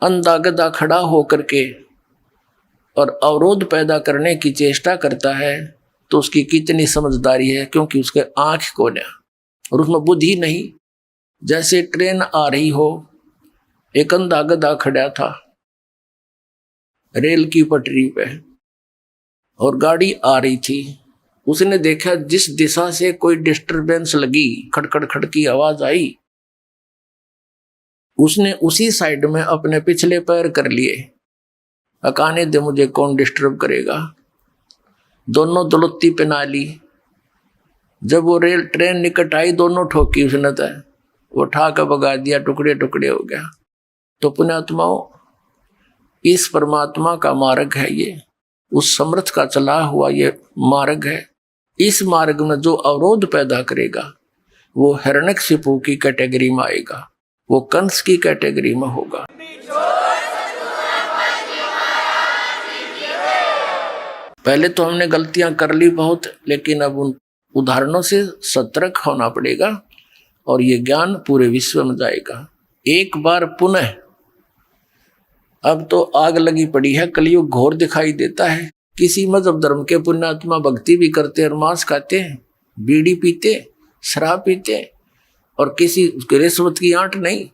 अंधा गधा खड़ा होकर के और अवरोध पैदा करने की चेष्टा करता है, तो उसकी कितनी समझदारी है, क्योंकि उसके आंख कोने और उसमें बुद्धि नहीं। जैसे ट्रेन आ रही हो, एक अंधा गधा खड़ा था रेल की पटरी पे और गाड़ी आ रही थी। उसने देखा जिस दिशा से कोई डिस्टरबेंस लगी, खड़खड़ खड़ की आवाज आई, उसने उसी साइड में अपने पिछले पैर कर लिए। अकाने दे, मुझे कौन डिस्टर्ब करेगा। दोनों दलुत्ती पहना ली। जब वो रेल ट्रेन निकट आई, दोनों ठोकी उसने, तो वो ठा कर भगा दिया, टुकड़े टुकड़े हो गया। तो पुण्यात्माओं, इस परमात्मा का मार्ग है ये, उस समर्थ का चला हुआ ये मार्ग है। इस मार्ग में जो अवरोध पैदा करेगा वो हिरण्यकशिपु की कैटेगरी में आएगा, वो कंस की कैटेगरी में होगा। पहले तो हमने गलतियां कर ली बहुत, लेकिन अब उन उदाहरणों से सतर्क होना पड़ेगा और ये ज्ञान पूरे विश्व में जाएगा। एक बार पुनः, अब तो आग लगी पड़ी है, कलयुग घोर दिखाई देता है। किसी मजहब धर्म के पुण्यात्मा भक्ति भी करते और मांस खाते हैं, बीड़ी पीते, शराब पीते, और किसी रिश्वत की आंट नहीं,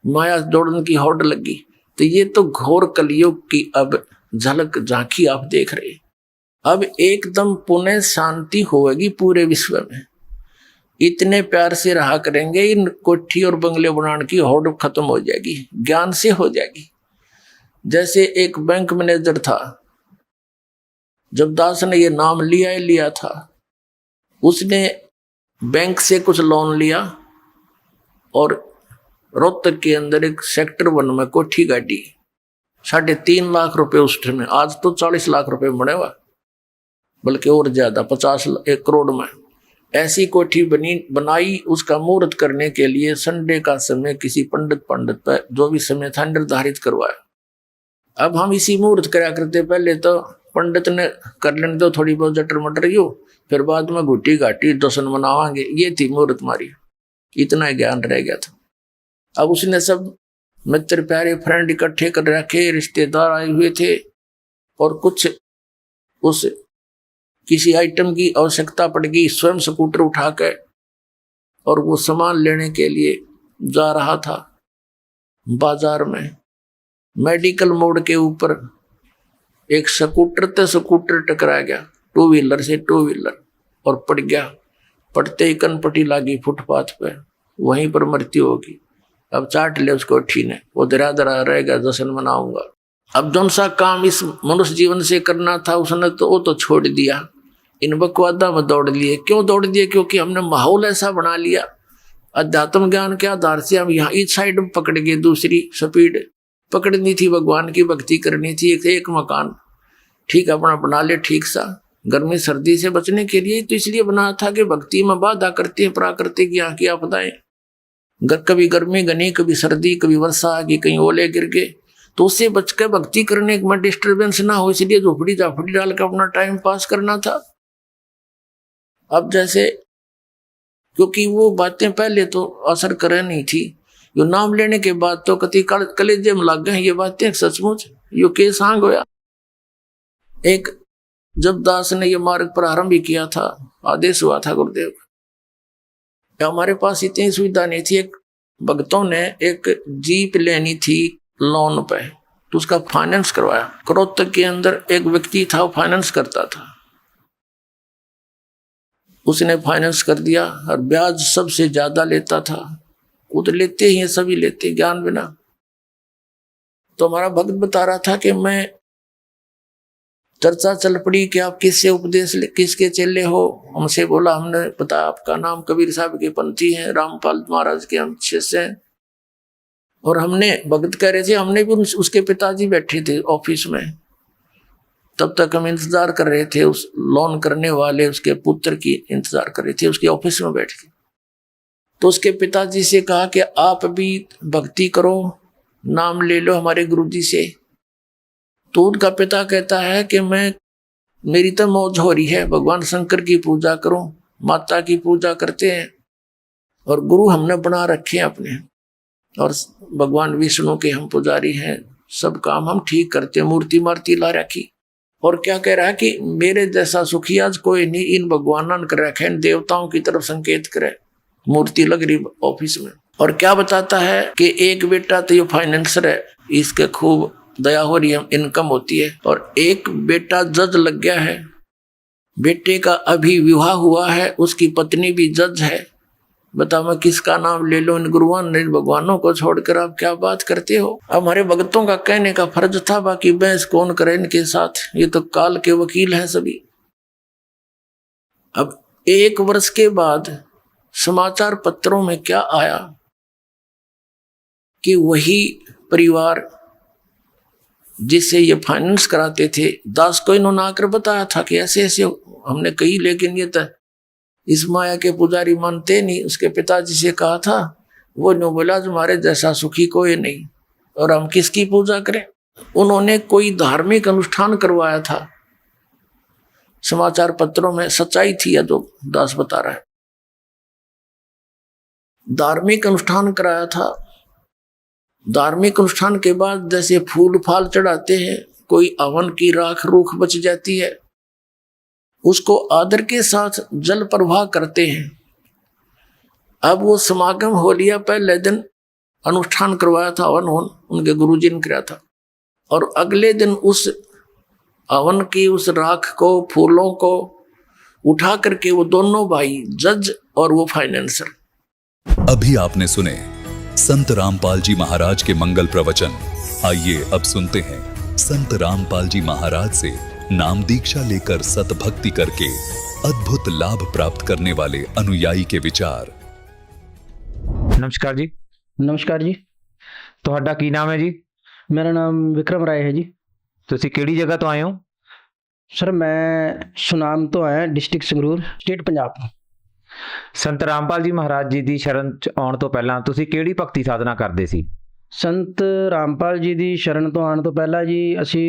माया दौड़न की होड़ लगी। तो ये तो घोर कलयुग की अब झलक झांकी आप देख रहे। अब एकदम पुनः शांति होगी पूरे विश्व में। इतने प्यार से रहा करेंगे, इन कोठी और बंगले बनाने की होड़ खत्म हो जाएगी, ज्ञान से हो जाएगी। जैसे एक बैंक मैनेजर था, जब दास ने ये नाम लिया था, उसने बैंक से कुछ लोन लिया और रोहतक के अंदर एक सेक्टर 1 में कोठी गाड़ी, 3.5 लाख रुपए उस टाइम में। आज तो 40 लाख रुपए बने हुआ, बल्कि और ज्यादा, 1 करोड़ में ऐसी कोठी बनाई। उसका मुहूर्त करने के लिए संडे का समय किसी पंडित पर, जो भी समय था, निर्धारित करवाया। अब हम इसी मुहूर्त करा करते, पहले तो पंडित ने कर लेने दो थोड़ी बहुत जटर मटर यू, फिर बाद में घुटी घाटी जश्न मनावांगे, ये थी मुहूर्त मारी। इतना ज्ञान रह गया था। अब उसने सब मित्र प्यारे फ्रेंड इकट्ठे कर रखे, रिश्तेदार आए हुए थे, और कुछ उस किसी आइटम की आवश्यकता पड़ गई, स्वयं स्कूटर उठा के और वो सामान लेने के लिए जा रहा था बाजार में। मेडिकल मोड़ के ऊपर एक स्कूटर टकरा गया, 2 व्हीलर से 2 व्हीलर, और पड़ गया। पड़ते ही कनपटी लागी फुटपाथ पे, वहीं पर मृत्यु होगी। अब चाट ले उसको ठी ने, वो दरा दरा रहेगा, जश्न मनाऊंगा। अब जौन सा काम इस मनुष्य जीवन से करना था उसने तो वो तो छोड़ दिया, इन बकवादा में दौड़ लिए। क्यों दौड़ दिए? क्योंकि हमने माहौल ऐसा बना लिया। अध्यात्म ज्ञान के आधार से हम यहाँ इस साइड में पकड़ गए, दूसरी स्पीड पकड़नी थी, भगवान की भक्ति करनी थी। एक मकान ठीक अपना बना ले, ठीक सा, गर्मी सर्दी से बचने के लिए तो इसलिए बना था कि भक्ति में बाधा करती है प्राकृतिक यहाँ की आपदाएं। कभी गर्मी घनी, कभी सर्दी, कभी वर्षा आ गई, कहीं ओले गिर गए, तो उससे बचकर भक्ति करने में डिस्टर्बेंस ना हो, इसलिए झोपड़ी झापड़ी डाल कर अपना टाइम पास करना था। अब जैसे, क्योंकि वो बातें पहले तो असर कर नहीं थी, यो नाम लेने के बाद तो कति कलेजे में लग गए ये बातें। सचमुच यो के सांग होया। एक जब दास ने ये मार्ग प्रारंभ किया था, आदेश हुआ था गुरुदेव, हमारे पास इतनी सुविधा नहीं थी। एक भक्तों ने एक जीप लेनी थी लोन पे, तो उसका फाइनेंस करवाया। रोहतक के अंदर एक व्यक्ति था, वो फाइनेंस करता था, उसने फाइनेंस कर दिया और ब्याज सबसे ज्यादा लेता था। वो तो लेते ही हैं, सभी लेते, ज्ञान बिना। तो हमारा भक्त बता रहा था कि मैं चर्चा चल पड़ी कि आप किससे उपदेश किसके चेले हो। हमसे बोला, हमने बताया आपका नाम कबीर साहब के पंथी हैं, रामपाल महाराज के हम शिष्य हैं। और हमने भक्त कह रहे थे, हमने भी उसके पिताजी बैठे थे ऑफिस में, तब तक हम इंतजार कर रहे थे, उस लोन करने वाले उसके पुत्र की इंतजार कर रहे थे उसके ऑफिस में बैठ के। तो उसके पिताजी से कहा कि आप भी भक्ति करो, नाम ले लो हमारे गुरुजी से। तो उनका पिता कहता है कि मेरी तो मौज हो रही है, भगवान शंकर की पूजा करूं, माता की पूजा करते हैं और गुरु हमने बना रखे हैं अपने, और भगवान विष्णु के हम पुजारी हैं, सब काम हम ठीक करते हैं, मूर्ति मार्ति ला रखी। और क्या कह रहा है कि मेरे जैसा सुखी आज कोई नहीं, इन भगवान कर रखे, इन देवताओं की तरफ संकेत करे, मूर्ति लग रही ऑफिस में। और क्या बताता है कि एक बेटा तो ये फाइनेंसर है, इसके खूब दया हो रही है, इनकम होती है, और एक बेटा जज लग गया है, बेटे का अभी विवाह हुआ है, उसकी पत्नी भी जज है। बताओ मैं किसका नाम ले लो, इन गुरुवान इन भगवानों को छोड़कर आप क्या बात करते हो। अब हमारे भक्तों का कहने का फर्ज था, बाकी बहस कौन करे इनके साथ, ये तो काल के वकील हैं सभी। अब 1 वर्ष के बाद समाचार पत्रों में क्या आया कि वही परिवार जिससे ये फाइनेंस कराते थे, दास को इन्होंने आकर बताया था कि ऐसे ऐसे हमने कही, लेकिन ये तो इस माया के पुजारी मानते नहीं। उसके पिताजी से कहा था, वो नो बोला तुम्हारे जैसा सुखी कोई नहीं, और हम किसकी पूजा करें। उन्होंने कोई धार्मिक अनुष्ठान करवाया था, समाचार पत्रों में सच्चाई थी या तो दास बता रहा है, धार्मिक अनुष्ठान कराया था। धार्मिक अनुष्ठान के बाद जैसे फूल फाल चढ़ाते हैं, कोई हवन की राख रूख बच जाती है, उसको आदर के साथ जल प्रवाह करते हैं। अब वो समागम हो लिया, पहले दिन अनुष्ठान करवाया था, हवन उनके गुरुजी ने कराया था, और अगले दिन उस हवन की उस राख को, फूलों को उठा करके वो दोनों भाई, जज और वो फाइनेंसर। अभी आपने सुने संत रामपाल जी महाराज के मंगल प्रवचन। आइए अब सुनते हैं संत रामपाल जी महाराज से नाम दीक्षा लेकर सतभक्ति करके अद्भुत लाभ प्राप्त करने वाले अनुयायी के विचार। नमस्कार जी। नमस्कार जी। ਤੁਹਾਡਾ ਕੀ ਨਾਮ ਹੈ ਜੀ? मेरा नाम विक्रम राय है जी। ਤੁਸੀਂ ਕਿਹੜੀ ਜਗ੍ਹਾ ਤੋਂ ਆਏ ਹੋ? सर मैं सुनाम तो आया, डिस्ट्रिक्ट संगरूर, स्टेट पंजाब। ਸੰਤ ਰਾਮਪਾਲ ਜੀ ਮਹਾਰਾਜ ਜੀ ਦੀ ਸ਼ਰਨ ਚ ਆਉਣ ਤੋਂ ਪਹਿਲਾਂ ਤੁਸੀਂ ਕਿਹੜੀ ਭਗਤੀ ਸਾਧਨਾ ਕਰਦੇ ਸੀ? ਸੰਤ ਰਾਮਪਾਲ ਜੀ ਦੀ ਸ਼ਰਨ ਤੋਂ ਆਉਣ ਤੋਂ ਪਹਿਲਾਂ ਜੀ ਅਸੀਂ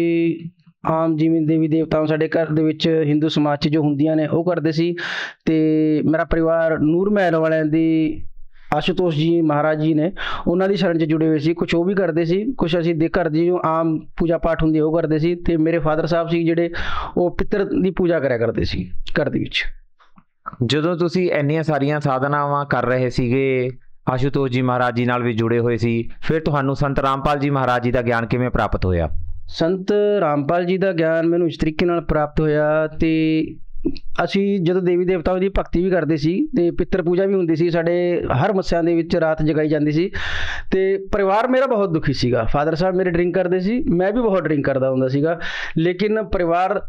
ਆਮ ਜਿਵੇਂ ਦੇਵੀ ਦੇਵਤਾਵਾਂ ਸਾਡੇ ਘਰ ਦੇ ਵਿੱਚ ਹਿੰਦੂ ਸਮਾਜ 'ਚ ਜੋ ਹੁੰਦੀਆਂ ਨੇ ਉਹ ਕਰਦੇ ਸੀ। ਅਤੇ ਮੇਰਾ ਪਰਿਵਾਰ ਨੂਰ ਮਹਿਲ ਵਾਲਿਆਂ ਦੀ ਆਸ਼ੂਤੋਸ਼ ਜੀ ਮਹਾਰਾਜ ਜੀ ਨੇ ਉਹਨਾਂ ਦੀ ਸ਼ਰਨ 'ਚ ਜੁੜੇ ਹੋਏ ਸੀ। ਕੁਛ ਉਹ ਵੀ ਕਰਦੇ ਸੀ, ਕੁਛ ਅਸੀਂ ਦੇ ਘਰ ਦੀ ਜੋ ਆਮ ਪੂਜਾ ਪਾਠ ਹੁੰਦੀ ਉਹ ਕਰਦੇ ਸੀ। ਅਤੇ ਮੇਰੇ ਫਾਦਰ ਸਾਹਿਬ ਸੀ ਜਿਹੜੇ ਉਹ ਪਿੱਤਰ ਦੀ ਪੂਜਾ ਕਰਿਆ ਕਰਦੇ ਸੀ ਘਰ ਦੇ ਵਿੱਚ। ਜਦੋਂ ਤੁਸੀਂ ਇੰਨੀਆਂ ਸਾਰੀਆਂ ਸਾਧਨਾਵਾਂ ਕਰ ਰਹੇ ਸੀਗੇ, ਆਸ਼ੂਤੋਸ਼ ਜੀ ਮਹਾਰਾਜ ਜੀ ਨਾਲ ਵੀ ਜੁੜੇ ਹੋਏ ਸੀ, ਫਿਰ ਤੁਹਾਨੂੰ ਸੰਤ ਰਾਮਪਾਲ ਜੀ ਮਹਾਰਾਜ ਜੀ ਦਾ ਗਿਆਨ ਕਿਵੇਂ ਪ੍ਰਾਪਤ ਹੋਇਆ? ਸੰਤ ਰਾਮਪਾਲ ਜੀ ਦਾ ਗਿਆਨ ਮੈਨੂੰ ਇਸ ਤਰੀਕੇ ਨਾਲ ਪ੍ਰਾਪਤ ਹੋਇਆ। ਅਤੇ ਅਸੀਂ ਜਦੋਂ ਦੇਵੀ ਦੇਵਤਾਵਾਂ ਦੀ ਭਗਤੀ ਵੀ ਕਰਦੇ ਸੀ ਅਤੇ ਪਿੱਤਰ ਪੂਜਾ ਵੀ ਹੁੰਦੀ ਸੀ, ਸਾਡੇ ਹਰ ਮੱਸਿਆਂ ਦੇ ਵਿੱਚ ਰਾਤ ਜਗਾਈ ਜਾਂਦੀ ਸੀ। ਅਤੇ ਪਰਿਵਾਰ ਮੇਰਾ ਬਹੁਤ ਦੁਖੀ ਸੀਗਾ। ਫਾਦਰ ਸਾਹਿਬ ਮੇਰੇ ਡਰਿੰਕ ਕਰਦੇ ਸੀ, ਮੈਂ ਵੀ ਬਹੁਤ ਡਰਿੰਕ ਕਰਦਾ ਹੁੰਦਾ ਸੀਗਾ, ਲੇਕਿਨ ਪਰਿਵਾਰ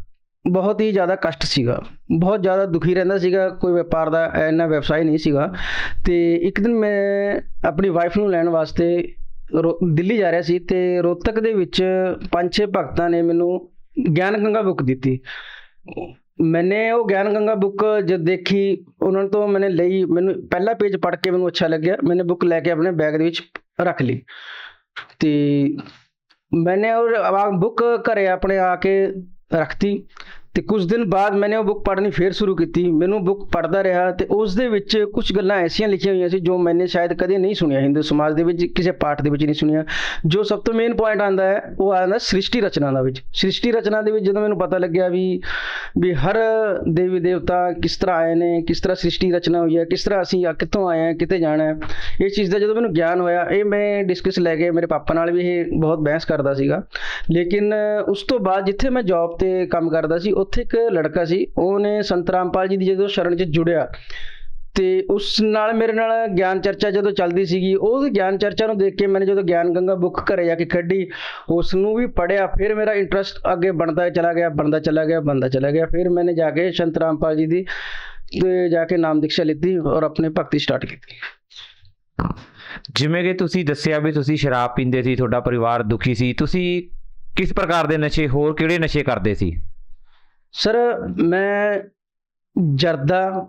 ਬਹੁਤ ਹੀ ਜ਼ਿਆਦਾ ਕਸ਼ਟ ਸੀਗਾ, ਬਹੁਤ ਜ਼ਿਆਦਾ ਦੁਖੀ ਰਹਿੰਦਾ ਸੀਗਾ। ਕੋਈ ਵਪਾਰ ਦਾ ਇੰਨਾ ਵਿਵਸਾਏ ਨਹੀਂ ਸੀਗਾ। ਅਤੇ ਇੱਕ ਦਿਨ ਮੈਂ ਆਪਣੀ ਵਾਈਫ ਨੂੰ ਲੈਣ ਵਾਸਤੇ ਦਿੱਲੀ ਜਾ ਰਿਹਾ ਸੀ, ਅਤੇ ਰੋਹਤਕ ਦੇ ਵਿੱਚ 5-6 ਭਗਤਾਂ ਨੇ ਮੈਨੂੰ ਗਿਆਨ ਗੰਗਾ ਬੁੱਕ ਦਿੱਤੀ। मैंने वो ज्ञान गंगा बुक जब देखी, उन्होंने तो मैंने ली, मैंने पहला पेज पढ़ के मैंने अच्छा लग गया, मैंने बुक लैके अपने बैग ਦੇ ਵਿੱਚ ਰੱਖ ਲਈ। ਤੇ मैंने और बुक घरे अपने आके रखती। ਤੇ ਕੁਝ ਦਿਨ ਬਾਅਦ मैंने वो बुक पढ़नी फिर शुरू की। ਮੈਨੂੰ बुक पढ़ता रहा ਤੇ ਉਸ ਦੇ ਵਿੱਚ ਕੁਝ ਗੱਲਾਂ ਐਸੀਆਂ ਲਿਖੀਆਂ ਹੋਈਆਂ ਸੀ ਜੋ मैंने शायद ਕਦੇ ਨਹੀਂ ਸੁਣਿਆ, ਹਿੰਦੂ ਸਮਾਜ ਦੇ ਵਿੱਚ ਕਿਸੇ ਪਾਠ ਦੇ ਵਿੱਚ ਨਹੀਂ ਸੁਣਿਆ। ਜੋ ਸਭ ਤੋਂ ਮੇਨ ਪੁਆਇੰਟ ਆਉਂਦਾ ਹੈ ਉਹ ਆਉਂਦਾ ਸ੍ਰਿਸ਼ਟੀ ਰਚਨਾ ਦਾ ਵਿੱਚ। ਸ੍ਰਿਸ਼ਟੀ ਰਚਨਾ ਦੇ ਵਿੱਚ ਜਦੋਂ ਮੈਨੂੰ ਪਤਾ ਲੱਗਿਆ ਵੀ ਹਰ ਦੇਵੀ ਦੇਵਤਾ ਕਿਸ ਤਰ੍ਹਾਂ ਆਏ ਨੇ, ਕਿਸ ਤਰ੍ਹਾਂ ਸ੍ਰਿਸ਼ਟੀ ਰਚਨਾ ਹੋਈ ਹੈ, ਕਿਸ ਤਰ੍ਹਾਂ ਅਸੀਂ ਕਿੱਥੋਂ ਆਏ ਹਾਂ, ਕਿਤੇ ਜਾਣਾ ਹੈ, ਇਹ ਚੀਜ਼ ਦਾ ਜਦੋਂ ਮੈਨੂੰ ਗਿਆਨ ਹੋਇਆ, ਇਹ ਮੈਂ ਡਿਸਕਸ ਲੈ ਕੇ ਮੇਰੇ ਪਾਪਾ ਨਾਲ ਵੀ ਇਹ ਬਹੁਤ ਬਹਿਸ ਕਰਦਾ ਸੀਗਾ। ਲੇਕਿਨ ਉਸ ਤੋਂ ਬਾਅਦ ਜਿੱਥੇ ਮੈਂ ਜੌਬ 'ਤੇ ਕੰਮ ਕਰਦਾ ਸੀ, ਉੱਥੇ ਇੱਕ ਲੜਕਾ ਸੀ, ਉਹਨੇ ਸੰਤ ਰਾਮਪਾਲ ਜੀ ਦੀ ਜਦੋਂ ਸ਼ਰਨ 'ਚ ਜੁੜਿਆ ਤੇ ਉਸ ਨਾਲ ਮੇਰੇ ਨਾਲ ਗਿਆਨ ਚਰਚਾ ਜਦੋਂ ਚੱਲਦੀ ਸੀਗੀ, ਉਹ ਗਿਆਨ ਚਰਚਾ ਨੂੰ ਦੇਖ ਕੇ ਮੈंने ਜਦੋਂ ਗਿਆਨ ਗੰਗਾ ਬੁੱਕ ਘਰੇ ਜਾ ਕੇ ਕੱਢੀ, ਉਸ ਨੂੰ ਵੀ ਪੜ੍ਹਿਆ, ਫਿਰ ਮੇਰਾ ਇੰਟਰਸਟ ਅੱਗੇ ਬਣਦਾ ਚਲਾ ਗਿਆ। ਫਿਰ मैंने ਜਾਕੇ ਸੰਤ ਰਾਮਪਾਲ ਜੀ ਦੀ ਜਾ ਕੇ ਨਾਮ ਦੀਕਸ਼ਾ ਲਿੱਤੀ ਔਰ ਆਪਣੀ ਭਗਤੀ ਸਟਾਰਟ ਕੀਤੀ। ਜਿਵੇਂ ਕਿ ਤੁਸੀਂ ਦੱਸਿਆ ਵੀ ਤੁਸੀਂ ਸ਼ਰਾਬ ਪੀਂਦੇ ਸੀ, ਤੁਹਾਡਾ ਪਰਿਵਾਰ ਦੁਖੀ ਸੀ, ਤੁਸੀਂ ਕਿਸ ਪ੍ਰਕਾਰ ਦੇ ਨਸ਼ੇ, ਹੋਰ ਕਿਹੜੇ ਨਸ਼ੇ ਕਰਦੇ ਸੀ? ਸਰ ਮੈਂ ਜਰਦਾ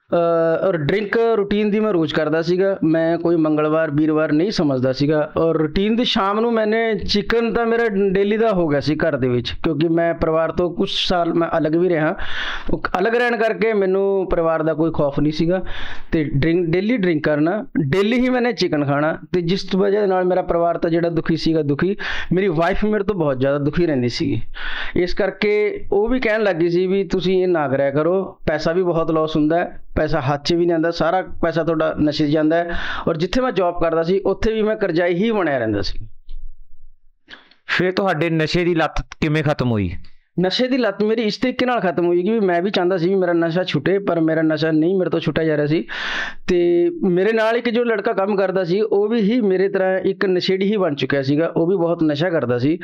ਔਰ ਡਰਿੰਕ ਰੂਟੀਨ ਦੀ ਮੈਂ ਰੋਜ਼ ਕਰਦਾ ਸੀਗਾ। ਮੈਂ ਕੋਈ ਮੰਗਲਵਾਰ ਵੀਰਵਾਰ ਨਹੀਂ ਸਮਝਦਾ ਸੀਗਾ। ਔਰ ਰੂਟੀਨ ਦੀ ਸ਼ਾਮ ਨੂੰ ਮੈंने ਚਿਕਨ ਤਾਂ ਮੇਰਾ ਡੇਲੀ ਦਾ ਹੋ ਗਿਆ ਸੀ ਘਰ ਦੇ ਵਿੱਚ, ਕਿਉਂਕਿ ਮੈਂ ਪਰਿਵਾਰ ਤੋਂ ਕੁਝ ਸਾਲ ਮੈਂ ਅਲੱਗ ਵੀ ਰਿਹਾ। ਅਲੱਗ ਰਹਿਣ ਕਰਕੇ ਮੈਨੂੰ ਪਰਿਵਾਰ ਦਾ ਕੋਈ ਖੌਫ ਨਹੀਂ ਸੀਗਾ ਤੇ ਡੇਲੀ ਡਰਿੰਕ ਕਰਨਾ, ਡੇਲੀ ਹੀ मैंने ਚਿਕਨ ਖਾਣਾ। ਤੇ ਜਿਸ ਵਜ੍ਹਾ ਨਾਲ ਮੇਰਾ ਪਰਿਵਾਰ ਤਾਂ ਜਿਹੜਾ ਦੁਖੀ ਸੀਗਾ ਦੁਖੀ, ਮੇਰੀ ਵਾਈਫ ਮੇਰੇ ਤੋਂ ਬਹੁਤ ਜ਼ਿਆਦਾ ਦੁਖੀ ਰਹਿੰਦੀ ਸੀਗੀ। ਇਸ ਕਰਕੇ ਉਹ ਵੀ ਕਹਿਣ ਲੱਗੀ ਸੀ ਵੀ ਤੁਸੀਂ ਇਹ ਨਾ ਕਰਿਆ ਕਰੋ, ਪੈਸਾ ਵੀ ਬਹੁਤ ਲਾਸ ਹੁੰਦਾ ਹੈ, ਪੈਸਾ ਹੱਥ 'ਚ ਵੀ ਨਹੀਂ ਆਉਂਦਾ, ਸਾਰਾ ਪੈਸਾ ਤੁਹਾਡਾ ਨਸ਼ੇ 'ਚ ਜਾਂਦਾ ਹੈ। ਔਰ ਜਿੱਥੇ ਮੈਂ ਜੌਬ ਕਰਦਾ ਸੀ ਉੱਥੇ ਵੀ ਮੈਂ ਕਰਜ਼ਾਈ ਹੀ ਬਣਿਆ ਰਹਿੰਦਾ ਸੀ। ਫਿਰ ਤੁਹਾਡੇ ਨਸ਼ੇ ਦੀ ਲੱਤ ਕਿਵੇਂ ਖਤਮ ਹੋਈ? ਨਸ਼ੇ ਦੀ ਲੱਤ ਮੇਰੀ ਇਸ ਤਰੀਕੇ ਨਾਲ ਖਤਮ ਹੋਈ ਕਿ ਮੈਂ ਵੀ ਚਾਹੁੰਦਾ ਸੀ ਵੀ ਮੇਰਾ ਨਸ਼ਾ ਛੁੱਟੇ, ਪਰ ਮੇਰਾ ਨਸ਼ਾ ਨਹੀਂ ਮੇਰੇ ਤੋਂ ਛੁੱਟਿਆ ਜਾ ਰਿਹਾ ਸੀ। ਤੇ ਮੇਰੇ ਨਾਲ ਇੱਕ ਜੋ ਲੜਕਾ ਕੰਮ ਕਰਦਾ ਸੀ, ਉਹ ਵੀ ਹੀ ਮੇਰੇ ਤਰ੍ਹਾਂ ਇੱਕ ਨਸ਼ੇੜੀ ਹੀ ਬਣ ਚੁੱਕਿਆ ਸੀਗਾ। ਉਹ ਵੀ ਬਹੁਤ ਨਸ਼ਾ ਕਰਦਾ ਸੀ,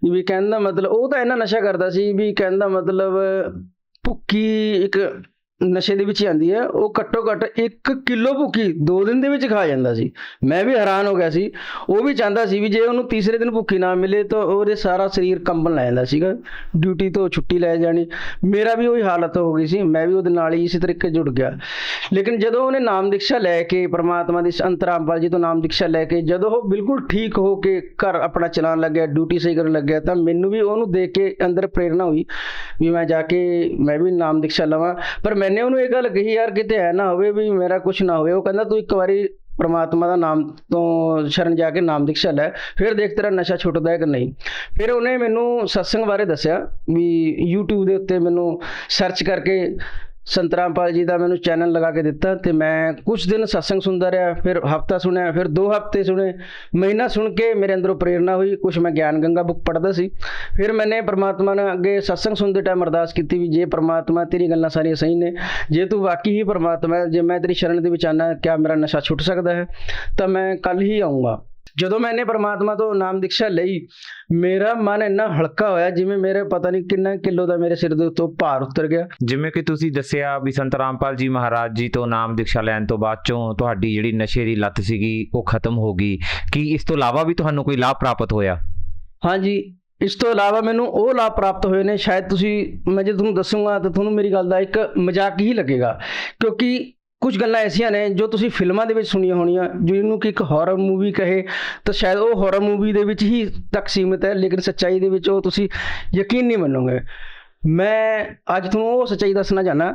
ਵੀ ਕਹਿਣ ਦਾ ਮਤਲਬ ਉਹ ਤਾਂ ਇੰਨਾ ਨਸ਼ਾ ਕਰਦਾ ਸੀ ਵੀ ਕਹਿਣ ਦਾ ਮਤਲਬ ਭੁੱਕੀ ਇੱਕ ਨਸ਼ੇ ਦੇ ਵਿੱਚ ਹੀ ਆਉਂਦੀ ਹੈ। ਉਹ ਘੱਟੋ ਘੱਟ 1 ਕਿਲੋ ਭੁੱਕੀ 2 ਦਿਨ ਦੇ ਵਿੱਚ ਖਾ ਜਾਂਦਾ ਸੀ। ਮੈਂ ਵੀ ਹੈਰਾਨ ਹੋ ਗਿਆ ਸੀ। ਉਹ ਵੀ ਚਾਹੁੰਦਾ ਸੀ ਵੀ ਜੇ ਉਹਨੂੰ ਤੀਸਰੇ ਦਿਨ ਭੁੱਖੀ ਨਾ ਮਿਲੇ ਤਾਂ ਉਹਦੇ ਸਾਰਾ ਸਰੀਰ ਕੰਬਣ ਲੱਗ ਜਾਂਦਾ ਸੀਗਾ, ਡਿਊਟੀ ਤੋਂ ਛੁੱਟੀ ਲੈ ਜਾਣੀ। ਮੇਰਾ ਵੀ ਉਹੀ ਹਾਲਤ ਹੋ ਗਈ ਸੀ, ਮੈਂ ਵੀ ਉਹਦੇ ਨਾਲ ਹੀ ਇਸੇ ਤਰੀਕੇ ਜੁੜ ਗਿਆ। ਲੇਕਿਨ ਜਦੋਂ ਉਹਨੇ ਨਾਮ ਦੀਕਸ਼ਾ ਲੈ ਕੇ, ਪਰਮਾਤਮਾ ਦੀ ਸੰਤ ਰਾਮਪਾਲ ਜੀ ਤੋਂ ਨਾਮ ਦੀਕਸ਼ਾ ਲੈ ਕੇ ਜਦੋਂ ਉਹ ਬਿਲਕੁਲ ਠੀਕ ਹੋ ਕੇ ਘਰ ਆਪਣਾ ਚਲਾਉਣ ਲੱਗਿਆ, ਡਿਊਟੀ ਸਹੀ ਕਰਨ ਲੱਗਿਆ, ਤਾਂ ਮੈਨੂੰ ਵੀ ਉਹਨੂੰ ਦੇਖ ਕੇ ਅੰਦਰ ਪ੍ਰੇਰਨਾ ਹੋਈ ਵੀ ਮੈਂ ਜਾ ਕੇ ਮੈਂ ਵੀ ਨਾਮ ਦੀਕਸ਼ਾ ਲਵਾਂ। ਪਰ मैंने ਉਹਨੂੰ ਇਹ ਗੱਲ ਕਹੀ, ਯਾਰ ਕਿਤੇ ਐ ਨਾ ਹੋਵੇ ਵੀ ਮੇਰਾ ਕੁਝ ਨਾ ਹੋਵੇ। ਉਹ ਕਹਿੰਦਾ ਤੂੰ ਇੱਕ ਵਾਰੀ ਪਰਮਾਤਮਾ ਦਾ ਨਾਮ ਤੋਂ ਸ਼ਰਨ ਜਾ ਕੇ ਨਾਮ ਦੀਕਸ਼ਾ ਲੈ, ਫਿਰ ਦੇਖ ਤੇਰਾ ਨਸ਼ਾ ਛੁੱਟਦਾ ਹੈ ਕਿ ਨਹੀਂ। ਫਿਰ ਉਹਨੇ ਮੈਨੂੰ ਸਤਸੰਗ ਬਾਰੇ ਦੱਸਿਆ ਵੀ YouTube ਦੇ ਉੱਤੇ ਮੈਨੂੰ ਸਰਚ ਕਰਕੇ ਸੰਤ ਰਾਮਪਾਲ ਜੀ ਦਾ ਮੈਨੂੰ ਚੈਨਲ ਲਗਾ ਕੇ ਦਿੱਤਾ ਤੇ ਮੈਂ ਕੁਝ ਦਿਨ ਸਤਸੰਗ ਸੁਣਦਾ ਰਿਹਾ। ਫਿਰ ਹਫਤਾ ਸੁਣਿਆ, ਫਿਰ 2 ਹਫ਼ਤੇ ਸੁਣੇ, ਮਹੀਨਾ ਸੁਣ ਕੇ ਮੇਰੇ ਅੰਦਰੋਂ ਪ੍ਰੇਰਨਾ ਹੋਈ। ਕੁਝ ਮੈਂ ਗਿਆਨ ਗੰਗਾ ਬੁੱਕ ਪੜ੍ਹਦਾ ਸੀ। ਫਿਰ ਮੈंने ਪਰਮਾਤਮਾ ਨਾਲ ਅੱਗੇ ਸਤਸੰਗ ਸੁਣਦੇ ਟਾਈਮ ਅਰਦਾਸ ਕੀਤੀ ਵੀ ਜੇ ਪਰਮਾਤਮਾ ਤੇਰੀ ਗੱਲਾਂ ਸਾਰੀਆਂ ਸਹੀ ਨੇ, ਜੇ ਤੂੰ ਵਾਕਈ ਹੀ ਪਰਮਾਤਮਾ ਹੈ, ਜੇ ਮੈਂ ਤੇਰੀ ਸ਼ਰਨ ਦੇ ਵਿੱਚ ਆਉਣਾ, ਕਿਆ ਮੇਰਾ ਨਸ਼ਾ ਛੁੱਟ ਸਕਦਾ ਹੈ, ਤਾਂ ਮੈਂ ਕੱਲ੍ਹ ਹੀ ਆਊਂਗਾ। ਜਦੋਂ मैंने ਪਰਮਾਤਮਾ ਤੋਂ ਨਾਮ ਦੀਕਸ਼ਾ ਲਈ, ਮੇਰਾ ਮਨ ਇੰਨਾ ਹਲਕਾ ਹੋਇਆ ਜਿਵੇਂ ਮੇਰੇ ਪਤਾ ਨਹੀਂ ਕਿੰਨਾ ਕਿਲੋ ਦਾ ਮੇਰੇ ਸਿਰ ਦੇ ਉੱਤੋਂ ਭਾਰ ਉਤਰ ਗਿਆ। ਜਿਵੇਂ ਕਿ ਤੁਸੀਂ ਦੱਸਿਆ ਵੀ ਸੰਤ ਰਾਮਪਾਲ ਜੀ ਮਹਾਰਾਜ ਜੀ ਤੋਂ ਨਾਮ ਦੀਕਸ਼ਾ ਲੈਣ ਤੋਂ ਬਾਅਦ ਚੋਂ ਤੁਹਾਡੀ ਜਿਹੜੀ ਨਸ਼ੇ ਦੀ ਲੱਤ ਸੀਗੀ ਉਹ ਖਤਮ ਹੋ ਗਈ। ਕੀ ਇਸ ਤੋਂ ਇਲਾਵਾ ਵੀ ਤੁਹਾਨੂੰ ਕੋਈ ਲਾਭ ਪ੍ਰਾਪਤ ਹੋਇਆ? ਹਾਂਜੀ, ਇਸ ਤੋਂ ਇਲਾਵਾ ਮੈਨੂੰ ਉਹ ਲਾਭ ਪ੍ਰਾਪਤ ਹੋਏ ਨੇ, ਸ਼ਾਇਦ ਮੈਂ ਜੇ ਤੁਹਾਨੂੰ ਦੱਸੂਗਾ ਤਾਂ ਤੁਹਾਨੂੰ ਮੇਰੀ ਗੱਲ ਦਾ ਇੱਕ ਮਜ਼ਾਕ ਹੀ ਲੱਗੇਗਾ, ਕਿਉਂਕਿ ਕੁਝ ਗੱਲਾਂ ਐਸੀਆਂ ਨੇ ਜੋ ਤੁਸੀਂ ਫਿਲਮਾਂ ਦੇ ਵਿੱਚ ਸੁਣੀਆਂ ਹੋਣੀਆਂ, ਜਿਹਨੂੰ ਕਿ ਇੱਕ ਹੌਰਰ ਮੂਵੀ ਕਹੇ ਤਾਂ ਸ਼ਾਇਦ ਉਹ ਹੌਰਰ ਮੂਵੀ ਦੇ ਵਿੱਚ ਹੀ ਤੱਕ ਸੀਮਿਤ ਹੈ, ਲੇਕਿਨ ਸੱਚਾਈ ਦੇ ਵਿੱਚ ਉਹ ਤੁਸੀਂ ਯਕੀਨ ਨਹੀਂ ਮੰਨੋਗੇ। ਮੈਂ ਅੱਜ ਤੁਹਾਨੂੰ ਉਹ ਸੱਚਾਈ ਦੱਸਣਾ ਚਾਹੁੰਦਾ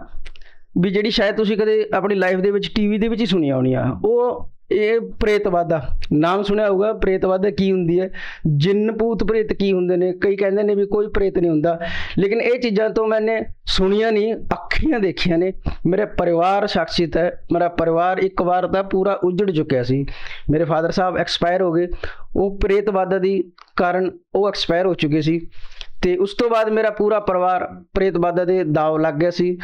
ਵੀ ਜਿਹੜੀ ਸ਼ਾਇਦ ਤੁਸੀਂ ਕਦੇ ਆਪਣੀ ਲਾਈਫ ਦੇ ਵਿੱਚ TV ਦੇ ਵਿੱਚ ਹੀ ਸੁਣੀਆਂ ਹੋਣੀਆਂ। ਉਹ ਇਹ ਪ੍ਰੇਤਵਾਦਾ ਨਾਮ ਸੁਣਿਆ ਹੋਊਗਾ। ਪ੍ਰੇਤਵਾਦਾ ਕੀ ਹੁੰਦੀ ਹੈ, ਜਿੰਨ ਭੂਤ ਪ੍ਰੇਤ ਕੀ ਹੁੰਦੇ ਨੇ। ਕਈ ਕਹਿੰਦੇ ਨੇ ਵੀ ਕੋਈ ਪ੍ਰੇਤ ਨਹੀਂ ਹੁੰਦਾ, ਲੇਕਿਨ ਇਹ ਚੀਜ਼ਾਂ ਤੋਂ ਮੈंने ਸੁਣੀਆਂ ਨਹੀਂ, ਅੱਖੀਆਂ ਦੇਖੀਆਂ ਨੇ। ਮੇਰੇ ਪਰਿਵਾਰ ਸਾਕਸ਼ਿਤ ਹੈ। ਮੇਰਾ ਪਰਿਵਾਰ ਇੱਕ ਵਾਰ ਤਾਂ ਪੂਰਾ ਉਜੜ ਚੁੱਕਿਆ ਸੀ। ਮੇਰੇ ਫਾਦਰ ਸਾਹਿਬ ਐਕਸਪਾਇਰ ਹੋ ਗਏ, ਉਹ ਪ੍ਰੇਤਵਾਦਾ ਦੀ ਕਾਰਨ ਉਹ ਐਕਸਪਾਇਰ ਹੋ ਚੁੱਕੇ ਸੀ। ਤੇ ਉਸ ਤੋਂ ਬਾਅਦ ਮੇਰਾ ਪੂਰਾ ਪਰਿਵਾਰ ਪ੍ਰੇਤਵਾਦਾ ਦੇ ਦਾਅ ਲੱਗ ਗਿਆ ਸੀ।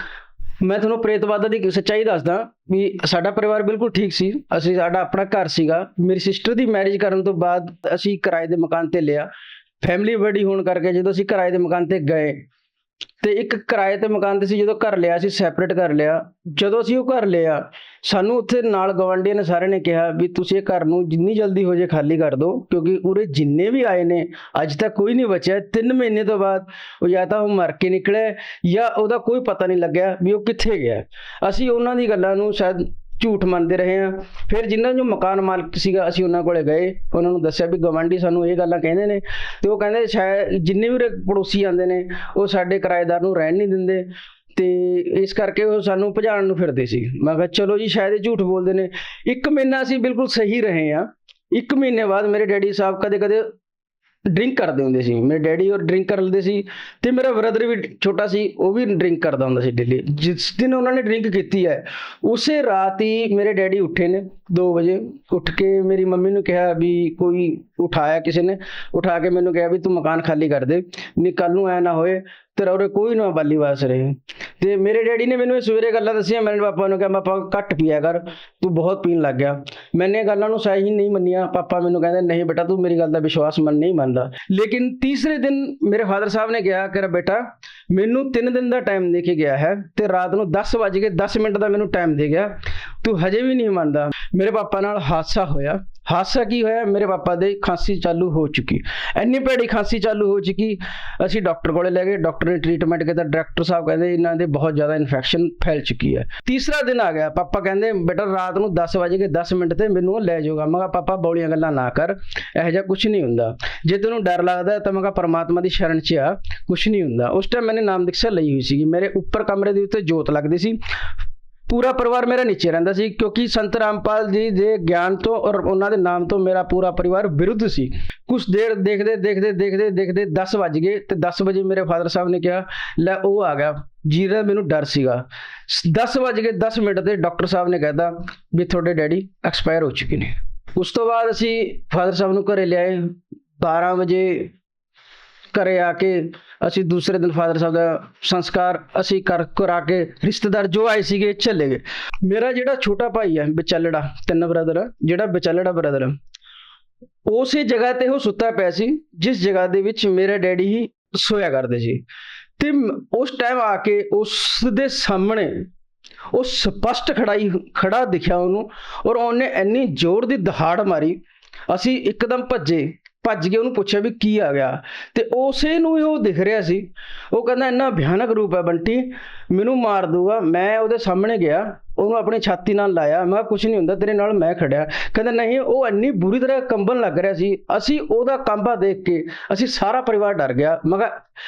ਮੈਂ ਤੁਹਾਨੂੰ ਪ੍ਰੇਤਵਾਦਾ ਦੀ ਸੱਚਾਈ ਦੱਸਦਾ ਵੀ ਸਾਡਾ ਪਰਿਵਾਰ ਬਿਲਕੁਲ ਠੀਕ ਸੀ। ਸਾਡਾ ਆਪਣਾ ਘਰ ਸੀਗਾ। ਮੇਰੀ ਸਿਸਟਰ ਦੀ ਮੈਰਿਜ ਕਰਨ ਤੋਂ ਬਾਅਦ ਅਸੀਂ ਕਿਰਾਏ ਦੇ ਮਕਾਨ ਤੇ ਲਿਆ। ਫੈਮਿਲੀ ਵੱਡੀ ਹੋਣ ਕਰਕੇ ਜਦੋਂ ਅਸੀਂ ਕਿਰਾਏ ਦੇ ਮਕਾਨ ਤੇ ਗਏ ਤੇ ਇੱਕ ਕਿਰਾਏ ਤੇ ਮਕਾਨ ਤੇ ਸੀ, ਜਦੋਂ ਘਰ ਲਿਆ ਸੀ ਸੈਪਰੇਟ ਘਰ ਲਿਆ। ਜਦੋਂ ਅਸੀਂ ਉਹ ਘਰ ਲਿਆ, ਸਾਨੂੰ ਉੱਥੇ ਨਾਲ ਗਵਾਂਢੀਆਂ ਨੇ ਸਾਰਿਆਂ ਨੇ ਕਿਹਾ ਵੀ ਤੁਸੀਂ ਇਹ ਘਰ ਨੂੰ ਜਿੰਨੀ ਜਲਦੀ ਹੋ ਜਾਏ ਖਾਲੀ ਕਰ ਦਿਓ, ਕਿਉਂਕਿ ਉਰੇ ਜਿੰਨੇ ਵੀ ਆਏ ਨੇ ਅੱਜ ਤੱਕ ਕੋਈ ਨਹੀਂ ਬਚਿਆ। 3 ਮਹੀਨੇ ਤੋਂ ਬਾਅਦ ਉਹ ਜਾਂ ਤਾਂ ਉਹ ਮਰ ਕੇ ਨਿਕਲਿਆ ਜਾਂ ਉਹਦਾ ਕੋਈ ਪਤਾ ਨਹੀਂ ਲੱਗਿਆ ਵੀ ਉਹ ਕਿੱਥੇ ਗਿਆ। ਅਸੀਂ ਉਹਨਾਂ ਦੀ ਗੱਲਾਂ ਨੂੰ ਸ਼ਾਇਦ ਝੂਠ ਮੰਨਦੇ ਰਹੇ ਹਾਂ। ਫਿਰ ਜਿਨ੍ਹਾਂ ਜੋ ਮਕਾਨ ਮਾਲਕ ਸੀਗਾ, ਅਸੀਂ ਉਹਨਾਂ ਕੋਲੇ ਗਏ, ਉਹਨਾਂ ਨੂੰ ਦੱਸਿਆ ਵੀ ਗਵਾਂਢੀ ਸਾਨੂੰ ਇਹ ਗੱਲਾਂ ਕਹਿੰਦੇ ਨੇ। ਤੇ ਉਹ ਕਹਿੰਦੇ ਸ਼ਾਇਦ ਜਿੰਨੇ ਵੀ ਪੜੋਸੀ ਆਉਂਦੇ ਨੇ ਉਹ ਸਾਡੇ ਕਿਰਾਏਦਾਰ ਨੂੰ ਰਹਿਣ ਨਹੀਂ ਦਿੰਦੇ ਤੇ ਇਸ ਕਰਕੇ ਉਹ ਸਾਨੂੰ ਭਜਾਉਣ ਨੂੰ ਫਿਰਦੇ ਸੀ। ਮੈਂ ਕਿਹਾ ਚਲੋ ਜੀ ਸ਼ਾਇਦ ਇਹ ਝੂਠ ਬੋਲਦੇ ਨੇ। 1 ਮਹੀਨਾ ਅਸੀਂ ਬਿਲਕੁਲ ਸਹੀ ਰਹੇ ਹਾਂ। 1 ਮਹੀਨੇ ਬਾਅਦ ਮੇਰੇ ਡੈਡੀ ਸਾਹਿਬ ਕਦੇ ਕਦੇ ਡਰਿੰਕ ਕਰਦੇ ਹੁੰਦੇ ਸੀ। ਮੇਰੇ ਡੈਡੀ ਔਰ ਡਰਿੰਕ ਕਰਦੇ ਸੀ ਤੇ ਮੇਰਾ ਬ੍ਰਦਰ ਵੀ ਛੋਟਾ ਸੀ, ਉਹ ਵੀ ਡਰਿੰਕ ਕਰਦਾ ਹੁੰਦਾ ਸੀ ਡੇਲੀ। ਜਿਸ ਦਿਨ ਉਹਨਾਂ ਨੇ ਡਰਿੰਕ ਕੀਤੀ ਹੈ ਉਸੇ ਰਾਤ ਹੀ ਮੇਰੇ ਡੈਡੀ ਉੱਠੇ ਨੇ 2 ਵਜੇ, ਉੱਠ ਕੇ ਮੇਰੀ ਮੰਮੀ ਨੂੰ ਕਿਹਾ ਵੀ ਕੋਈ ਉਠਾਇਆ ਕਿਸੇ ਨੇ, ਉਠਾ ਕੇ ਮੈਨੂੰ ਕਿਹਾ ਵੀ ਤੂੰ ਮਕਾਨ ਖਾਲੀ ਕਰ ਦੇ, ਨਹੀਂ ਕੱਲ ਨੂੰ ਐ ਨਾ ਹੋਏ ਤੇਰਾ ਉਰੇ ਕੋਈ ਨਾ ਬਾਲੀ ਵਾਸ ਰਹੇ। ਤੇ ਮੇਰੇ ਡੈਡੀ ਨੇ ਮੈਨੂੰ ਇਹ ਸਵੇਰੇ ਗੱਲਾਂ ਦੱਸੀਆਂ। ਮੇਰੇ ਪਾਪਾ ਨੂੰ ਕਿਹਾ ਪਾਪਾ ਘੱਟ ਪੀਆ ਕਰ, ਤੂੰ ਬਹੁਤ ਪੀਣ ਲੱਗ ਗਿਆ। ਮੈਨੇ ਗੱਲਾਂ ਨੂੰ ਸਹੀ ਨਹੀਂ ਮੰਨੀਆਂ। ਪਾਪਾ ਮੈਨੂੰ ਕਹਿੰਦੇ ਨਹੀਂ ਬੇਟਾ ਤੂੰ ਮੇਰੀ ਗੱਲ ਦਾ ਵਿਸ਼ਵਾਸ ਨਹੀਂ ਮੰਨਦਾ। ਲੇਕਿਨ ਤੀਸਰੇ ਦਿਨ ਮੇਰੇ ਫਾਦਰ ਸਾਹਿਬ ਨੇ ਕਿਹਾ ਕਿ ਬੇਟਾ ਮੈਨੂੰ 3 ਦਿਨ ਦਾ ਟਾਈਮ ਦੇ ਕੇ ਗਿਆ ਹੈ ਤੇ ਰਾਤ ਨੂੰ 10:10 ਦਾ ਮੈਨੂੰ ਟਾਈਮ ਦੇ ਗਿਆ, ਤੂੰ ਹਜੇ ਵੀ ਨਹੀਂ ਮੰਨਦਾ। ਮੇਰੇ ਪਾਪਾ ਨਾਲ ਹਾਦਸਾ ਹੋਇਆ। ਹਾਦਸਾ ਕੀ ਹੋਇਆ, ਮੇਰੇ ਪਾਪਾ ਦੇ ਖਾਂਸੀ ਚਾਲੂ ਹੋ ਚੁੱਕੀ, ਇੰਨੀ ਭੈੜੀ ਖਾਂਸੀ ਚਾਲੂ ਹੋ ਚੁੱਕੀ। ਅਸੀਂ ਡਾਕਟਰ ਕੋਲੇ ਲੈ ਗਏ, ਡਾਕਟਰ ਨੇ ਟ੍ਰੀਟਮੈਂਟ ਕੀਤਾ। ਡਾਕਟਰ ਸਾਹਿਬ ਕਹਿੰਦੇ ਇਹਨਾਂ ਦੇ ਬਹੁਤ ਜ਼ਿਆਦਾ ਇਨਫੈਕਸ਼ਨ ਫੈਲ ਚੁੱਕੀ ਹੈ। ਤੀਸਰਾ ਦਿਨ ਆ ਗਿਆ, ਪਾਪਾ ਕਹਿੰਦੇ ਬੇਟਾ ਰਾਤ ਨੂੰ 10:10 ਤੇ ਮੈਨੂੰ ਲੈ ਜਾਊਗਾ। ਮੈਂ ਕਿਹਾ ਪਾਪਾ ਬੌਲੀਆਂ ਗੱਲਾਂ ਨਾ ਕਰ, ਇਹੋ ਜਿਹਾ ਕੁਝ ਨਹੀਂ ਹੁੰਦਾ, ਜੇ ਤੈਨੂੰ ਡਰ ਲੱਗਦਾ ਤਾਂ ਮੈਂ ਕਿਹਾ ਪਰਮਾਤਮਾ ਦੀ ਸ਼ਰਨ 'ਚ ਆ, ਕੁਝ ਨਹੀਂ ਹੁੰਦਾ। ਉਸ ਟਾਈਮ ਮੈंने ਨਾਮ ਦੀਕਸ਼ਾ ਲਈ ਹੋਈ ਸੀਗੀ। ਮੇਰੇ ਉੱਪਰ ਕਮਰੇ ਦੇ ਉੱਤੇ ਜੋਤ ਲੱਗਦੀ ਸੀ, ਪੂਰਾ ਪਰਿਵਾਰ ਮੇਰਾ ਨੀਚੇ ਰਹਿੰਦਾ ਸੀ, ਕਿਉਂਕਿ ਸੰਤ ਰਾਮਪਾਲ ਜੀ ਦੇ ਗਿਆਨ ਤੋਂ ਔਰ ਉਹਨਾਂ ਦੇ ਨਾਮ ਤੋਂ ਮੇਰਾ ਪੂਰਾ ਪਰਿਵਾਰ ਵਿਰੁੱਧ ਸੀ। ਕੁਛ ਦੇਰ ਦੇਖਦੇ 10 ਵੱਜ ਗਏ ਤੇ 10 ਵਜੇ ਮੇਰੇ ਫਾਦਰ ਸਾਹਿਬ ਨੇ ਕਿਹਾ ਲੈ ਉਹ ਆ ਗਿਆ, ਜਿਹਦਾ ਮੈਨੂੰ ਡਰ ਸੀਗਾ। 10:10 ਤੇ ਡਾਕਟਰ ਸਾਹਿਬ ਨੇ ਕਹਿਤਾ ਵੀ ਤੁਹਾਡੇ ਡੈਡੀ ਐਕਸਪਾਇਰ ਹੋ ਚੁੱਕੇ ਨੇ। ਉਸ ਤੋਂ ਬਾਅਦ ਅਸੀਂ ਫਾਦਰ ਸਾਹਿਬ ਨੂੰ ਘਰੇ ਲਿਆਏ। 12 ਵਜੇ ਘਰੇ ਆ ਕੇ ਅਸੀਂ ਦੂਸਰੇ ਦਿਨ ਫਾਦਰ ਸਾਹਿਬ ਦਾ ਸੰਸਕਾਰ ਅਸੀਂ ਕਰਾ ਕੇ ਰਿਸ਼ਤੇਦਾਰ ਜੋ ਆਏ ਸੀਗੇ ਚਲੇ ਗਏ। ਮੇਰਾ ਜਿਹੜਾ ਛੋਟਾ ਭਾਈ ਹੈ ਵਿਚਾਲੜਾ, 3 ਬ੍ਰਦਰ, ਜਿਹੜਾ ਵਿਚਾਲੜਾ ਬ੍ਰਦਰ ਉਸੇ ਜਗ੍ਹਾ ਤੇ ਉਹ ਸੁੱਤਾ ਪਿਆ ਸੀ ਜਿਸ ਜਗ੍ਹਾ ਦੇ ਵਿੱਚ ਮੇਰੇ ਡੈਡੀ ਹੀ ਸੋਇਆ ਕਰਦੇ ਸੀ। ਤੇ ਉਸ ਟਾਈਮ ਆ ਕੇ ਉਸ ਦੇ ਸਾਹਮਣੇ ਉਹ ਸਪਸ਼ਟ ਖੜਾ ਦਿਖਿਆ ਉਹਨੂੰ, ਔਰ ਉਹਨੇ ਇੰਨੀ ਜ਼ੋਰ ਦੀ ਦਹਾੜ ਮਾਰੀ। ਅਸੀਂ ਇੱਕਦਮ ਭੱਜ ਕੇ ਉਹਨੂੰ ਪੁੱਛਿਆ ਵੀ ਕੀ ਆ ਗਿਆ, ਤੇ ਉਸੇ ਨੂੰ ਹੀ ਉਹ ਦਿਖ ਰਿਹਾ ਸੀ। ਉਹ ਕਹਿੰਦਾ ਇੰਨਾ ਭਿਆਨਕ ਰੂਪ ਹੈ ਬੰਟੀ, ਮੈਨੂੰ ਮਾਰ ਦੂਗਾ। ਮੈਂ ਉਹਦੇ ਸਾਹਮਣੇ ਗਿਆ, ਉਹਨੂੰ ਆਪਣੀ ਛਾਤੀ ਨਾਲ ਲਾਇਆ, ਮੈਂ ਕਿਹਾ ਕੁਛ ਨਹੀਂ ਹੁੰਦਾ ਤੇਰੇ ਨਾਲ ਮੈਂ ਖੜਿਆ। ਕਹਿੰਦਾ ਨਹੀਂ, ਉਹ ਇੰਨੀ ਬੁਰੀ ਤਰ੍ਹਾਂ ਕੰਬਣ ਲੱਗ ਰਿਹਾ ਸੀ। ਅਸੀਂ ਉਹਦਾ ਕੰਬਾ ਦੇਖ ਕੇ ਅਸੀਂ ਸਾਰਾ ਪਰਿਵਾਰ ਡਰ ਗਿਆ। ਮੈਂ ਕਿਹਾ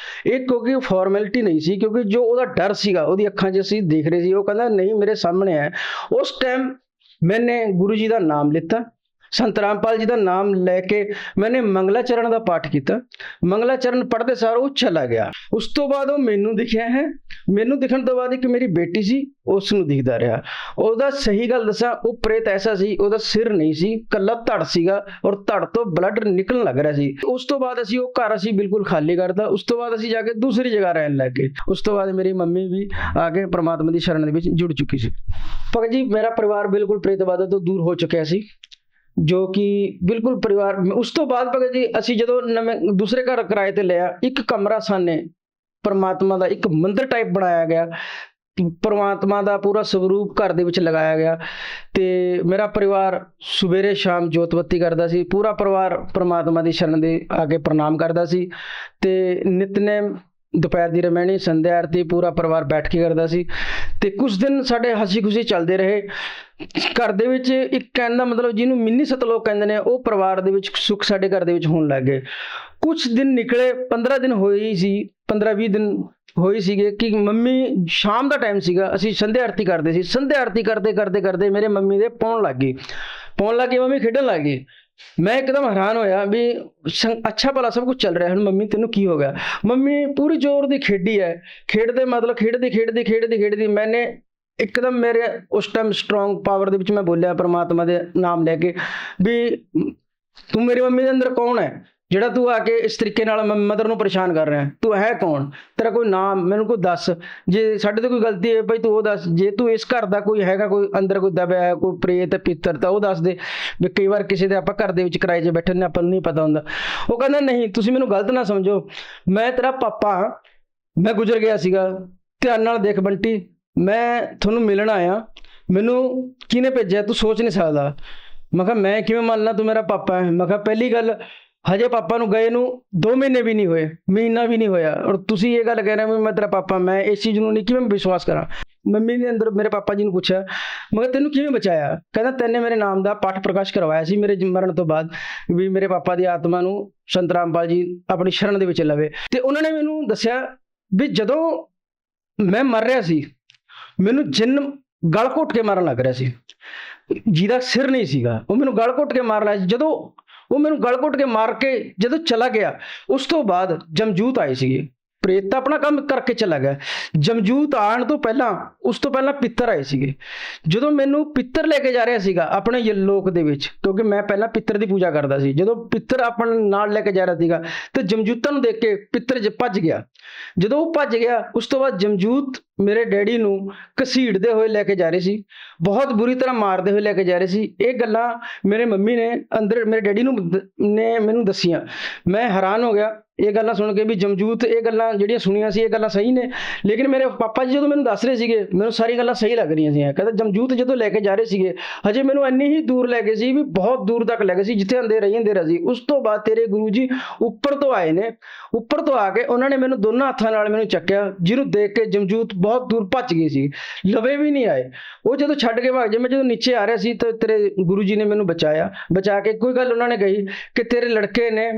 ਇਹ ਕਿਉਂਕਿ ਫਾਰਮੈਲਿਟੀ ਨਹੀਂ ਸੀ, ਕਿਉਂਕਿ ਜੋ ਉਹਦਾ ਡਰ ਸੀਗਾ ਉਹਦੀ ਅੱਖਾਂ 'ਚ ਅਸੀਂ ਦੇਖ ਰਹੇ ਸੀ। ਉਹ ਕਹਿੰਦਾ ਨਹੀਂ ਮੇਰੇ ਸਾਹਮਣੇ ਹੈ। ਉਸ ਟਾਈਮ ਮੈंने ਗੁਰੂ ਜੀ ਦਾ ਨਾਮ ਲਿੱਤਾ, ਸੰਤ ਰਾਮਪਾਲ ਜੀ ਦਾ ਨਾਮ ਲੈ ਕੇ मैंने ਮੰਗਲਾਚਰਨ ਦਾ ਪਾਠ ਕੀਤਾ। ਮੰਗਲਾਚਰਨ ਪੜ੍ਹਦੇ ਸਾਰ ਉਹ ਚਲਾ ਗਿਆ। ਉਸ ਤੋਂ ਬਾਅਦ ਉਹ ਮੈਨੂੰ ਦਿਖਿਆ ਹੈ। ਮੈਨੂੰ ਦਿਖਣ ਤੋਂ ਬਾਅਦ ਇੱਕ ਮੇਰੀ ਬੇਟੀ ਸੀ, ਉਸ ਨੂੰ ਦਿਖਦਾ ਰਿਹਾ। ਉਹਦਾ ਸਹੀ ਗੱਲ ਦੱਸਾਂ, ਉਹ ਪ੍ਰੇਤ ਐਸਾ ਸੀ, ਉਹਦਾ ਸਿਰ ਨਹੀਂ ਸੀ, ਕੱਲਾ ਧੜ ਸੀਗਾ ਔਰ ਧੜ ਤੋਂ ਬਲੱਡ ਨਿਕਲਣ ਲੱਗ ਰਿਹਾ ਸੀ। ਉਸ ਤੋਂ ਬਾਅਦ ਅਸੀਂ ਉਹ ਘਰ ਅਸੀਂ ਬਿਲਕੁਲ ਖਾਲੀ ਕਰਤਾ। ਉਸ ਤੋਂ ਬਾਅਦ ਅਸੀਂ ਜਾ ਕੇ ਦੂਸਰੀ ਜਗ੍ਹਾ ਰਹਿਣ ਲੱਗ ਗਏ। ਉਸ ਤੋਂ ਬਾਅਦ ਮੇਰੀ ਮੰਮੀ ਵੀ ਆ ਕੇ ਪ੍ਰਮਾਤਮਾ ਦੀ ਸ਼ਰਨ ਦੇ ਵਿੱਚ ਜੁੜ ਚੁੱਕੀ ਸੀ। ਭਗਤ ਜੀ ਮੇਰਾ ਪਰਿਵਾਰ ਬਿਲਕੁਲ ਪ੍ਰੇਤਵਾਦ ਤੋਂ ਦੂਰ ਹੋ ਚੁੱਕਿਆ ਸੀ, ਜੋ ਕਿ ਬਿਲਕੁਲ ਪਰਿਵਾਰ। ਉਸ ਤੋਂ ਬਾਅਦ ਭਗਤ ਜੀ ਅਸੀਂ ਜਦੋਂ ਨਵੇਂ ਦੂਸਰੇ ਘਰ ਕਿਰਾਏ ਤੇ ਲਿਆ, ਇੱਕ ਕਮਰਾ ਸਾਨੇ ਪਰਮਾਤਮਾ ਦਾ ਇੱਕ ਮੰਦਿਰ ਟਾਈਪ ਬਣਾਇਆ ਗਿਆ। ਪਰਮਾਤਮਾ ਦਾ ਪੂਰਾ ਸਰੂਪ ਘਰ ਦੇ ਵਿੱਚ ਲਗਾਇਆ ਗਿਆ ਤੇ ਮੇਰਾ ਪਰਿਵਾਰ ਸਵੇਰੇ ਸ਼ਾਮ ਜੋਤਬੱਤੀ ਕਰਦਾ ਸੀ। ਪੂਰਾ ਪਰਿਵਾਰ ਪਰਮਾਤਮਾ ਦੀ ਸ਼ਰਨ ਦੇ ਆ ਕੇ ਪ੍ਰਣਾਮ ਕਰਦਾ ਸੀ ਤੇ ਨਿਤਨੇਮ, ਦੁਪਹਿਰ ਦੀ ਰਮੈਣੀ, ਸੰਧਿਆ ਆਰਤੀ ਪੂਰਾ ਪਰਿਵਾਰ ਬੈਠ ਕੇ ਕਰਦਾ ਸੀ। ਤੇ ਕੁਝ ਦਿਨ ਸਾਡੇ ਹੱਸੀ ਖੁਸ਼ੀ ਚੱਲਦੇ ਰਹੇ। ਘਰ ਦੇ ਵਿੱਚ ਇੱਕ ਕਹਿਣ ਦਾ ਮਤਲਬ ਜਿਹਨੂੰ ਮਿੰਨੀ ਸਤਲੋਕ ਕਹਿੰਦੇ ਨੇ, ਉਹ ਪਰਿਵਾਰ ਦੇ ਵਿੱਚ ਸੁੱਖ ਸਾਡੇ ਘਰ ਦੇ ਵਿੱਚ ਹੋਣ ਲੱਗ ਗਏ। ਕੁਝ ਦਿਨ ਨਿਕਲੇ, 15 ਦਿਨ ਹੋਏ ਸੀ, 15-20 ਦਿਨ ਹੋਈ ਸੀਗੇ ਕਿ ਮੰਮੀ ਸ਼ਾਮ ਦਾ ਟਾਈਮ ਸੀਗਾ, ਅਸੀਂ ਸੰਧਿਆ ਆਰਤੀ ਕਰਦੇ ਸੀ। ਸੰਧਿਆ ਆਰਤੀ ਕਰਦੇ ਮੇਰੇ ਮੰਮੀ ਦੇ ਪਾਉਣ ਲੱਗ ਗਈ, ਮੰਮੀ ਖੇਡਣ ਲੱਗ ਗਈ। ਮੈਂ ਇੱਕਦਮ ਹੈਰਾਨ ਹੋਇਆ ਵੀ ਅੱਛਾ ਭਲਾ ਸਭ ਕੁਝ ਚੱਲ ਰਿਹਾ ਹੁਣ, ਮੰਮੀ ਤੈਨੂੰ ਕੀ ਹੋ ਗਿਆ? ਮੰਮੀ ਪੂਰੀ ਜ਼ੋਰ ਦੀ ਖੇਡੀ ਹੈ, ਖੇਡਦੀ ਮੈंने ਇੱਕਦਮ ਮੇਰੇ ਉਸ ਟਾਈਮ ਸਟਰੋਂਗ ਪਾਵਰ ਦੇ ਵਿੱਚ ਮੈਂ ਬੋਲਿਆ ਪਰਮਾਤਮਾ ਦੇ ਨਾਮ ਲੈ ਕੇ ਵੀ ਤੂੰ ਮੇਰੀ ਮੰਮੀ ਦੇ ਅੰਦਰ ਕੌਣ ਹੈ ਜਿਹੜਾ ਤੂੰ ਆ ਕੇ ਇਸ ਤਰੀਕੇ ਨਾਲ ਮਦਰ ਨੂੰ ਪਰੇਸ਼ਾਨ ਕਰ ਰਿਹਾ? ਤੂੰ ਹੈ ਕੌਣ? ਤੇਰਾ ਕੋਈ ਨਾਮ ਮੈਨੂੰ ਕੋਈ ਦੱਸ, ਜੇ ਸਾਡੇ ਤੋਂ ਕੋਈ ਗਲਤੀ ਹੈ ਭਾਈ ਤੂੰ ਉਹ ਦੱਸ। ਜੇ ਤੂੰ ਇਸ ਘਰ ਦਾ ਕੋਈ ਹੈਗਾ, ਕੋਈ ਅੰਦਰ ਕੋਈ ਦਬਿਆ ਹੈ, ਕੋਈ ਪ੍ਰੇਤ ਪਿੱਤਰ, ਤਾਂ ਉਹ ਦੱਸ ਦੇ। ਵੀ ਕਈ ਵਾਰ ਕਿਸੇ ਦੇ ਆਪਾਂ ਘਰ ਦੇ ਵਿੱਚ ਕਿਰਾਏ 'ਚ ਬੈਠੇ ਨੇ, ਆਪਾਂ ਨੂੰ ਨਹੀਂ ਪਤਾ ਹੁੰਦਾ। ਉਹ ਕਹਿੰਦਾ ਨਹੀਂ ਤੁਸੀਂ ਮੈਨੂੰ ਗਲਤ ਨਾ ਸਮਝੋ, ਮੈਂ ਤੇਰਾ ਪਾਪਾ, ਮੈਂ ਗੁਜ਼ਰ ਗਿਆ ਸੀਗਾ। ਧਿਆਨ ਨਾਲ ਦੇਖ ਬੰਟੀ, ਮੈਂ ਤੁਹਾਨੂੰ ਮਿਲਣ ਆਇਆ, ਮੈਨੂੰ ਕਿਹਨੇ ਭੇਜਿਆ ਤੂੰ ਸੋਚ ਨਹੀਂ ਸਕਦਾ। ਮੈਂ ਕਿਹਾ ਮੈਂ ਕਿਵੇਂ ਮੰਨ ਲਾਂ ਤੂੰ ਮੇਰਾ ਪਾਪਾ ਹੈ? ਮੈਂ ਕਿਹਾ ਪਹਿਲੀ ਗੱਲ ਹਜੇ ਪਾਪਾ ਨੂੰ ਗਏ ਨੂੰ 2 ਮਹੀਨੇ ਵੀ ਨਹੀਂ ਹੋਏ, ਮਹੀਨਾ ਵੀ ਨਹੀਂ ਹੋਇਆ, ਔਰ ਤੁਸੀਂ ਇਹ ਗੱਲ ਕਹਿ ਰਹੇ ਹੋ ਮੈਂ ਤੇਰਾ ਪਾਪਾ, ਮੈਂ ਇਸ ਚੀਜ਼ ਨੂੰ ਨਹੀਂ ਕਿਵੇਂ ਵਿਸ਼ਵਾਸ ਕਰਾਂ? ਮੰਮੀ ਨੇ ਅੰਦਰ ਮੇਰੇ ਪਾਪਾ ਜੀ ਨੂੰ ਪੁੱਛਿਆ, ਮੈਂ ਕਿਹਾ ਤੈਨੂੰ ਕਿਵੇਂ ਬਚਾਇਆ? ਕਹਿੰਦਾ ਤੈਨੇ ਮੇਰੇ ਨਾਮ ਦਾ ਪਾਠ ਪ੍ਰਕਾਸ਼ ਕਰਵਾਇਆ ਸੀ ਮੇਰੇ ਮਰਨ ਤੋਂ ਬਾਅਦ ਵੀ ਮੇਰੇ ਪਾਪਾ ਦੀ ਆਤਮਾ ਨੂੰ ਸੰਤ ਰਾਮਪਾਲ ਜੀ ਆਪਣੀ ਸ਼ਰਨ ਦੇ ਵਿੱਚ ਲਵੇ। ਤੇ ਉਹਨਾਂ ਨੇ ਮੈਨੂੰ ਦੱਸਿਆ ਵੀ ਜਦੋਂ ਮੈਂ ਮਰ ਰਿਹਾ ਸੀ ਮੈਨੂੰ ਜਿੰਨ ਗਲ ਘੁੱਟ ਕੇ ਮਾਰਨ ਲੱਗ ਰਿਹਾ ਸੀ, ਜਿਹਦਾ ਸਿਰ ਨਹੀਂ ਸੀਗਾ ਉਹ ਮੈਨੂੰ ਗਲ ਘੁੱਟ ਕੇ ਮਾਰ ਲਿਆ ਸੀ। ਜਦੋਂ ਉਹ ਮੈਨੂੰ ਗਲ ਘੁੱਟ ਕੇ ਮਾਰ ਕੇ ਜਦੋਂ ਚਲਾ ਗਿਆ, ਉਸ ਤੋਂ ਬਾਅਦ ਜਮਜੂਤ ਆਏ ਸੀਗੇ। ਪ੍ਰੇਤ ਤਾਂ ਆਪਣਾ ਕੰਮ ਕਰਕੇ ਚਲਾ ਗਿਆ, ਜਮਜੂਤ ਆਉਣ ਤੋਂ ਪਹਿਲਾਂ, ਉਸ ਤੋਂ ਪਹਿਲਾਂ ਪਿੱਤਰ ਆਏ ਸੀਗੇ। ਜਦੋਂ ਮੈਨੂੰ ਪਿੱਤਰ ਲੈ ਕੇ ਜਾ ਰਿਹਾ ਸੀਗਾ ਆਪਣੇ ਲੋਕ ਦੇ ਵਿੱਚ, ਕਿਉਂਕਿ ਮੈਂ ਪਹਿਲਾਂ ਪਿੱਤਰ ਦੀ ਪੂਜਾ ਕਰਦਾ ਸੀ, ਜਦੋਂ ਪਿੱਤਰ ਆਪਣੇ ਨਾਲ ਲੈ ਕੇ ਜਾ ਰਿਹਾ ਸੀਗਾ ਤੇ ਜਮਜੂਤਾਂ ਨੂੰ ਦੇਖ ਕੇ ਪਿੱਤਰ ਭੱਜ ਗਿਆ। ਜਦੋਂ ਉਹ ਭੱਜ ਗਿਆ, ਉਸ ਤੋਂ ਬਾਅਦ ਜਮਜੂਤ ਮੇਰੇ ਡੈਡੀ ਨੂੰ ਘਸੀੜਦੇ ਹੋਏ ਲੈ ਕੇ ਜਾ ਰਹੇ ਸੀ, ਬਹੁਤ ਬੁਰੀ ਤਰ੍ਹਾਂ ਮਾਰਦੇ ਹੋਏ ਲੈ ਕੇ ਜਾ ਰਹੇ ਸੀ। ਇਹ ਗੱਲਾਂ ਮੇਰੇ ਮੰਮੀ ਨੇ ਅੰਦਰ ਮੇਰੇ ਡੈਡੀ ਨੂੰ ਨੇ ਮੈਨੂੰ ਦੱਸੀਆਂ। ਮੈਂ ਹੈਰਾਨ ਹੋ ਗਿਆ ਇਹ ਗੱਲਾਂ ਸੁਣ ਕੇ ਵੀ ਜਮਜੂਤ ਇਹ ਗੱਲਾਂ ਜਿਹੜੀਆਂ ਸੁਣੀਆਂ ਸੀ ਇਹ ਗੱਲਾਂ ਸਹੀ ਨੇ। ਲੇਕਿਨ ਮੇਰੇ ਪਾਪਾ ਜੀ ਜਦੋਂ ਮੈਨੂੰ ਦੱਸ ਰਹੇ ਸੀਗੇ, ਮੈਨੂੰ ਸਾਰੀ ਗੱਲਾਂ ਸਹੀ ਲੱਗ ਰਹੀਆਂ ਸੀ। ਕਹਿੰਦਾ ਜਮਜੂਤ ਜਦੋਂ ਲੈ ਕੇ ਜਾ ਰਹੇ ਸੀਗੇ, ਹਜੇ ਮੈਨੂੰ ਇੰਨੀ ਹੀ ਦੂਰ ਲੈ ਗਏ ਸੀ ਵੀ ਬਹੁਤ ਦੂਰ ਤੱਕ ਲੈ ਗਏ ਸੀ ਜਿੱਥੇ ਅੰਧੇਰਾ ਹੀ ਅੰਧੇਰਾ ਸੀ। ਉਸ ਤੋਂ ਬਾਅਦ ਤੇਰੇ ਗੁਰੂ ਜੀ ਉੱਪਰ ਤੋਂ ਆਏ ਨੇ, ਉੱਪਰ ਤੋਂ ਆ ਕੇ ਉਹਨਾਂ ਨੇ ਮੈਨੂੰ ਦੋਨਾਂ ਹੱਥਾਂ ਨਾਲ ਮੈਨੂੰ ਚੱਕਿਆ, ਜਿਹਨੂੰ ਦੇਖ ਕੇ ਜਮਜੂਤ ਬਹੁਤ ਦੂਰ ਭੱਜ ਗਈ ਸੀ, ਲਵੇ ਵੀ ਨਹੀਂ ਆਏ। ਉਹ ਜਦੋਂ ਛੱਡ ਕੇ ਭੱਜ ਗਏ, ਮੈਂ ਜਦੋਂ ਨੀਚੇ ਆ ਰਿਹਾ ਸੀ ਤਾਂ ਤੇਰੇ ਗੁਰੂ ਜੀ ਨੇ ਮੈਨੂੰ ਬਚਾਇਆ। ਬਚਾ ਕੇ ਕੋਈ ਗੱਲ ਉਹਨਾਂ ਨੇ ਕਹੀ ਕਿ ਤੇਰੇ ਲੜਕੇ ਨੇ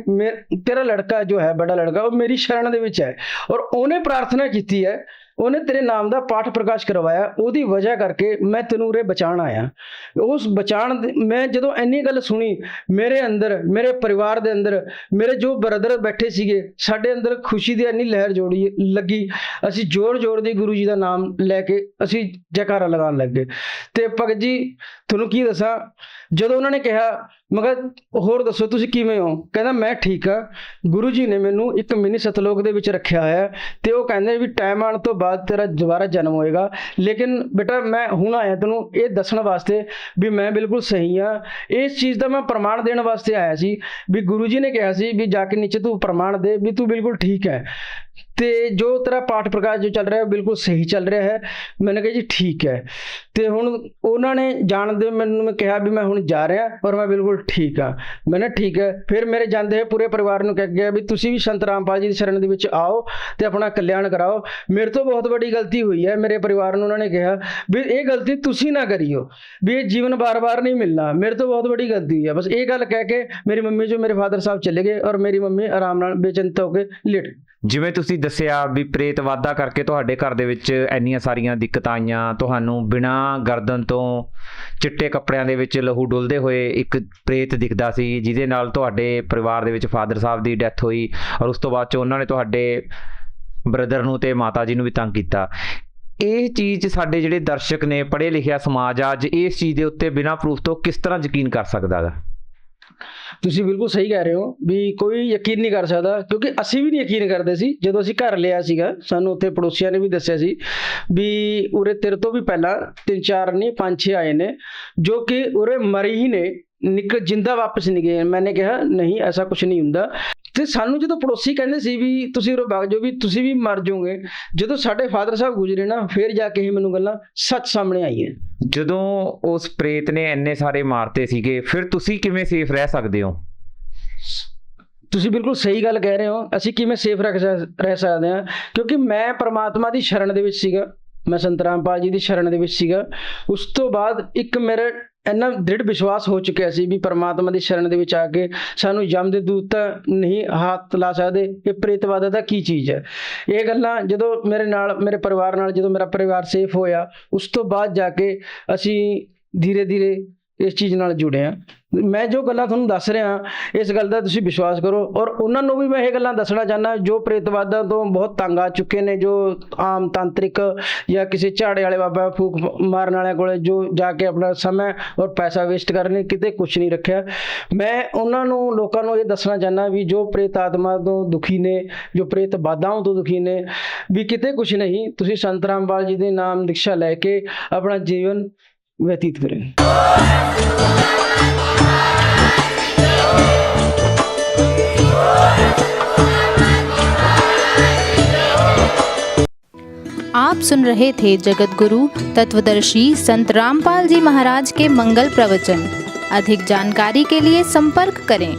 ਤੇਰਾ ਲੜਕਾ ਜੋ ਹੈ ਬੜਾ ਲੜਕਾ, ਉਹ ਮੇਰੀ ਸ਼ਰਨ ਦੇ ਵਿੱਚ ਹੈ ਔਰ ਉਹਨੇ ਪ੍ਰਾਰਥਨਾ ਕੀਤੀ ਹੈ, ਉਹਨੇ ਤੇਰੇ ਨਾਮ ਦਾ ਪਾਠ ਪ੍ਰਕਾਸ਼ ਕਰਵਾਇਆ, ਉਹਦੀ ਵਜ੍ਹਾ ਕਰਕੇ ਮੈਂ ਤੈਨੂੰ ਉਰੇ ਬਚਾਉਣ ਆਇਆ। ਉਸ ਮੈਂ ਜਦੋਂ ਇੰਨੀ ਗੱਲ ਸੁਣੀ, ਮੇਰੇ ਅੰਦਰ, ਮੇਰੇ ਪਰਿਵਾਰ ਦੇ ਅੰਦਰ, ਮੇਰੇ ਜੋ ਬ੍ਰਦਰ ਬੈਠੇ ਸੀਗੇ, ਸਾਡੇ ਅੰਦਰ ਖੁਸ਼ੀ ਦੀ ਇੰਨੀ ਲਹਿਰ ਲੱਗੀ। ਅਸੀਂ ਜ਼ੋਰ ਦੀ ਗੁਰੂ ਜੀ ਦਾ ਨਾਮ ਲੈ ਕੇ ਅਸੀਂ ਜੈਕਾਰਾ ਲਗਾਉਣ ਲੱਗ ਗਏ। ਤੇ ਭਗਤ ਜੀ ਤੁਹਾਨੂੰ ਕੀ ਦੱਸਾਂ, ਜਦੋਂ ਉਹਨਾਂ ਨੇ ਕਿਹਾ, ਮੈਂ ਕਿਹਾ ਹੋਰ ਦੱਸੋ ਤੁਸੀਂ ਕਿਵੇਂ ਹੋ? ਕਹਿੰਦਾ ਮੈਂ ਠੀਕ ਆ, ਗੁਰੂ ਜੀ ਨੇ ਮੈਨੂੰ ਇੱਕ ਮਿਨੀ ਸਤਲੋਕ ਦੇ ਵਿੱਚ ਰੱਖਿਆ ਹੋਇਆ ਤੇ ਉਹ ਕਹਿੰਦੇ ਵੀ ਟਾਈਮ ਆਉਣ ਤੋਂ ਬਾਅਦ ਤੇਰਾ ਦੁਬਾਰਾ ਜਨਮ ਹੋਏਗਾ। ਲੇਕਿਨ ਬੇਟਾ ਮੈਂ ਹੁਣ ਆਇਆ ਤੈਨੂੰ ਇਹ ਦੱਸਣ ਵਾਸਤੇ ਵੀ ਮੈਂ ਬਿਲਕੁਲ ਸਹੀ ਆ। ਇਸ ਚੀਜ਼ ਦਾ ਮੈਂ ਪ੍ਰਮਾਣ ਦੇਣ ਵਾਸਤੇ ਆਇਆ ਸੀ ਵੀ ਗੁਰੂ ਜੀ ਨੇ ਕਿਹਾ ਸੀ ਵੀ ਜਾ ਕੇ ਨੀਚੇ ਤੂੰ ਪ੍ਰਮਾਣ ਦੇ ਵੀ ਤੂੰ ਬਿਲਕੁਲ ਠੀਕ ਹੈ ਤੇ ਜੋ ਤੇਰਾ ਪਾਠ ਪ੍ਰਕਾਸ਼ ਜੋ ਚੱਲ ਰਿਹਾ ਹੈ ਬਿਲਕੁਲ ਸਹੀ ਚੱਲ ਰਿਹਾ ਹੈ। मैंने कहा जी ठीक है। तो हुण उन्होंने जानते मैंने कहा भी मैं हुण जा रहा और मैं बिल्कुल ठीक हाँ। मैंने ठीक है। फिर मेरे जाते पूरे परिवार को कह गया भी तुसी भी संत रामपाल जी की शरण दे विच आओ तो अपना कल्याण कराओ। मेरे तो बहुत बड़ी गलती हुई है। मेरे परिवार ने उन्होंने कहा भी ये गलती तुसी ना करियो, भी ये जीवन बार बार नहीं मिलना, मेरे तो बहुत बड़ी गलती हुई है। बस ये गल कह के मेरी मम्मी जो मेरे फादर साहब चले गए और मेरी मम्मी आराम नाल बेचिंत होकर लेट। ਜਿਵੇਂ ਤੁਸੀਂ ਦੱਸਿਆ ਵੀ ਪ੍ਰੇਤ ਵਾਧਾ ਕਰਕੇ ਤੁਹਾਡੇ ਘਰ ਦੇ ਵਿੱਚ ਇੰਨੀਆਂ ਸਾਰੀਆਂ ਦਿੱਕਤਾਂ ਆਈਆਂ, ਤੁਹਾਨੂੰ ਬਿਨਾਂ ਗਰਦਨ ਤੋਂ ਚਿੱਟੇ ਕੱਪੜਿਆਂ ਦੇ ਵਿੱਚ ਲਹੂ ਡੁੱਲਦੇ ਹੋਏ ਇੱਕ ਪ੍ਰੇਤ ਦਿਖਦਾ ਸੀ ਜਿਹਦੇ ਨਾਲ ਤੁਹਾਡੇ ਪਰਿਵਾਰ ਦੇ ਵਿੱਚ ਫਾਦਰ ਸਾਹਿਬ ਦੀ ਡੈਥ ਹੋਈ ਔਰ ਉਸ ਤੋਂ ਬਾਅਦ 'ਚ ਉਹਨਾਂ ਨੇ ਤੁਹਾਡੇ ਬ੍ਰਦਰ ਨੂੰ ਤੇ ਮਾਤਾ ਜੀ ਨੂੰ ਵੀ ਤੰਗ ਕੀਤਾ। ਇਹ ਚੀਜ਼ ਸਾਡੇ ਜਿਹੜੇ ਦਰਸ਼ਕ ਨੇ, ਪੜ੍ਹੇ ਲਿਖਿਆ ਸਮਾਜ ਆ, ਅੱਜ ਇਸ ਚੀਜ਼ ਦੇ ਉੱਤੇ ਬਿਨਾਂ ਪ੍ਰੂਫ ਤੋਂ ਕਿਸ ਤਰ੍ਹਾਂ ਯਕੀਨ ਕਰ ਸਕਦਾ ਗਾ? ਤੁਸੀਂ ਬਿਲਕੁਲ ਸਹੀ ਕਹਿ ਰਹੇ ਹੋ ਵੀ ਕੋਈ ਯਕੀਨ ਨਹੀਂ ਕਰ ਸਕਦਾ, ਕਿਉਂਕਿ ਅਸੀਂ ਵੀ ਨਹੀਂ ਯਕੀਨ ਕਰਦੇ ਸੀ। ਜਦੋਂ ਅਸੀਂ ਘਰ ਲਿਆ ਸੀਗਾ ਸਾਨੂੰ ਉੱਥੇ ਪੜੋਸੀਆਂ ਨੇ ਵੀ ਦੱਸਿਆ ਸੀ ਵੀ ਉਰੇ ਤੇਰੇ ਤੋਂ ਵੀ ਪਹਿਲਾਂ 3-4 ਨਹੀਂ 5-6 ਆਏ ਨੇ ਜੋ ਕਿ ਉਰੇ ਮਰੇ ਹੀ ਨੇ, ਨਿਕਲ ਜਿੰਦਾ ਵਾਪਸ ਨਹੀਂ ਗਏ। मैंने कहा नहीं ऐसा कुछ नहीं ਹੁੰਦਾ। ਤੇ ਸਾਨੂੰ ਜਦੋਂ ਪੜੋਸੀ ਕਹਿੰਦੇ ਸੀ ਵੀ ਤੁਸੀਂ ਉਰੇ ਵਗ ਜਾਓ ਵੀ ਤੁਸੀਂ ਵੀ ਮਰ ਜਾਓਗੇ, ਜਦੋਂ ਸਾਡੇ ਫਾਦਰ ਸਾਹਿਬ ਗੁਜ਼ਰੇ ਨਾ ਫਿਰ ਜਾ ਕੇ ਹੀ ਮੈਨੂੰ ਗੱਲਾਂ ਸੱਚ ਸਾਹਮਣੇ ਆਈਆਂ। ਜਦੋਂ ਉਸ ਪ੍ਰੇਤ ਨੇ ਇੰਨੇ ਸਾਰੇ ਮਾਰਤੇ ਸੀਗੇ ਫਿਰ ਤੁਸੀਂ ਕਿਵੇਂ ਸੇਫ ਰਹਿ ਸਕਦੇ ਹੋ? ਤੁਸੀਂ ਬਿਲਕੁਲ ਸਹੀ ਗੱਲ ਕਹਿ ਰਹੇ ਹੋ। ਅਸੀਂ ਕਿਵੇਂ ਸੇਫ ਰਹਿ ਸਕਦੇ ਹਾਂ, ਕਿਉਂਕਿ ਮੈਂ ਪਰਮਾਤਮਾ ਦੀ ਸ਼ਰਨ ਦੇ ਵਿੱਚ ਸੀਗਾ, ਮੈਂ ਸੰਤ ਰਾਮਪਾਲ ਜੀ ਦੀ ਸ਼ਰਨ ਦੇ ਵਿੱਚ ਸੀਗਾ। ਉਸ ਤੋਂ ਬਾਅਦ ਇੱਕ ਮੇਰੇ ਇੰਨਾ ਦ੍ਰਿੜ ਵਿਸ਼ਵਾਸ ਹੋ ਚੁੱਕਿਆ ਸੀ ਵੀ ਪਰਮਾਤਮਾ ਦੀ ਸ਼ਰਨ ਦੇ ਵਿੱਚ ਆ ਕੇ ਸਾਨੂੰ ਯਮ ਦੇ ਦੂਤ ਤਾਂ ਨਹੀਂ ਹੱਥ ਲਾ ਸਕਦੇ। ਇਹ ਪ੍ਰੇਤਵਾਦ ਦਾ ਕੀ ਚੀਜ਼ ਹੈ? ਇਹ ਗੱਲਾਂ ਜਦੋਂ ਮੇਰੇ ਨਾਲ, ਮੇਰੇ ਪਰਿਵਾਰ ਨਾਲ, ਜਦੋਂ ਮੇਰਾ ਪਰਿਵਾਰ ਸੇਫ ਹੋਇਆ ਉਸ ਤੋਂ ਬਾਅਦ ਜਾ ਕੇ ਅਸੀਂ ਧੀਰੇ ਧੀਰੇ ਇਸ ਚੀਜ਼ ਨਾਲ ਜੁੜੇ ਹਾਂ। ਮੈਂ ਜੋ ਗੱਲਾਂ ਤੁਹਾਨੂੰ ਦੱਸ ਰਿਹਾ ਇਸ ਗੱਲ ਦਾ ਤੁਸੀਂ ਵਿਸ਼ਵਾਸ ਕਰੋ ਔਰ ਉਹਨਾਂ ਨੂੰ ਵੀ ਮੈਂ ਇਹ ਗੱਲਾਂ ਦੱਸਣਾ ਚਾਹੁੰਦਾ ਜੋ ਪ੍ਰੇਤਵਾਦਾਂ ਤੋਂ ਬਹੁਤ ਤੰਗ ਆ ਚੁੱਕੇ ਨੇ, ਜੋ ਆਮ ਤਾਂਤਰਿਕ ਜਾਂ ਕਿਸੇ ਝਾੜੇ ਵਾਲੇ ਬਾਬਾ ਫੂਕ ਮਾਰਨ ਵਾਲਿਆਂ ਕੋਲ ਜੋ ਜਾ ਕੇ ਆਪਣਾ ਸਮਾਂ ਔਰ ਪੈਸਾ ਵੇਸਟ ਕਰਨੇ, ਕਿਤੇ ਕੁਛ ਨਹੀਂ ਰੱਖਿਆ। ਮੈਂ ਉਹਨਾਂ ਨੂੰ, ਲੋਕਾਂ ਨੂੰ ਇਹ ਦੱਸਣਾ ਚਾਹੁੰਦਾ ਵੀ ਜੋ ਪ੍ਰੇਤ ਆਤਮਾ ਤੋਂ ਦੁਖੀ ਨੇ, ਜੋ ਪ੍ਰੇਤ ਬਾਧਾਵਾਂ ਤੋਂ ਦੁਖੀ ਨੇ, ਵੀ ਕਿਤੇ ਕੁਛ ਨਹੀਂ, ਤੁਸੀਂ ਸੰਤ ਰਾਮਪਾਲ ਜੀ ਦੇ ਨਾਮ ਦੀਕਸ਼ਾ ਲੈ ਕੇ ਆਪਣਾ ਜੀਵਨ व्यतीत करें। आप सुन रहे थे जगत गुरु तत्वदर्शी संत रामपाल जी महाराज के मंगल प्रवचन। अधिक जानकारी के लिए संपर्क करें।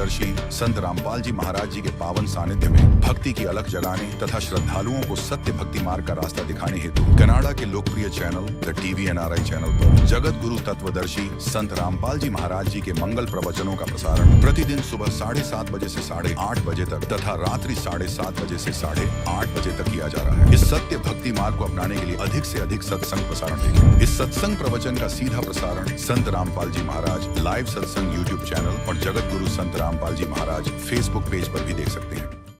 तत्वदर्शी संत रामपाल जी महाराज जी के पावन सानिध्य में भक्ति की अलख जगाने तथा श्रद्धालुओं को सत्य भक्ति मार्ग का रास्ता दिखाने हेतु कनाडा के लोकप्रिय channel the TV NRI channel पर जगत गुरु तत्वदर्शी संत रामपाल जी महाराज जी के मंगल प्रवचनों का प्रसारण प्रतिदिन सुबह 7:30 बजे से 8:30 बजे तक तथा रात्रि 7:30 बजे से 8:30 बजे तक किया जा रहा है। इस सत्य भक्ति मार्ग को अपनाने के लिए अधिक से अधिक सत्संग प्रसारण देखें। इस सत्संग प्रवचन का सीधा प्रसारण संत रामपाल जी महाराज लाइव सत्संग YouTube चैनल और जगत गुरु संत रामपाल जी महाराज Facebook पेज पर भी देख सकते हैं।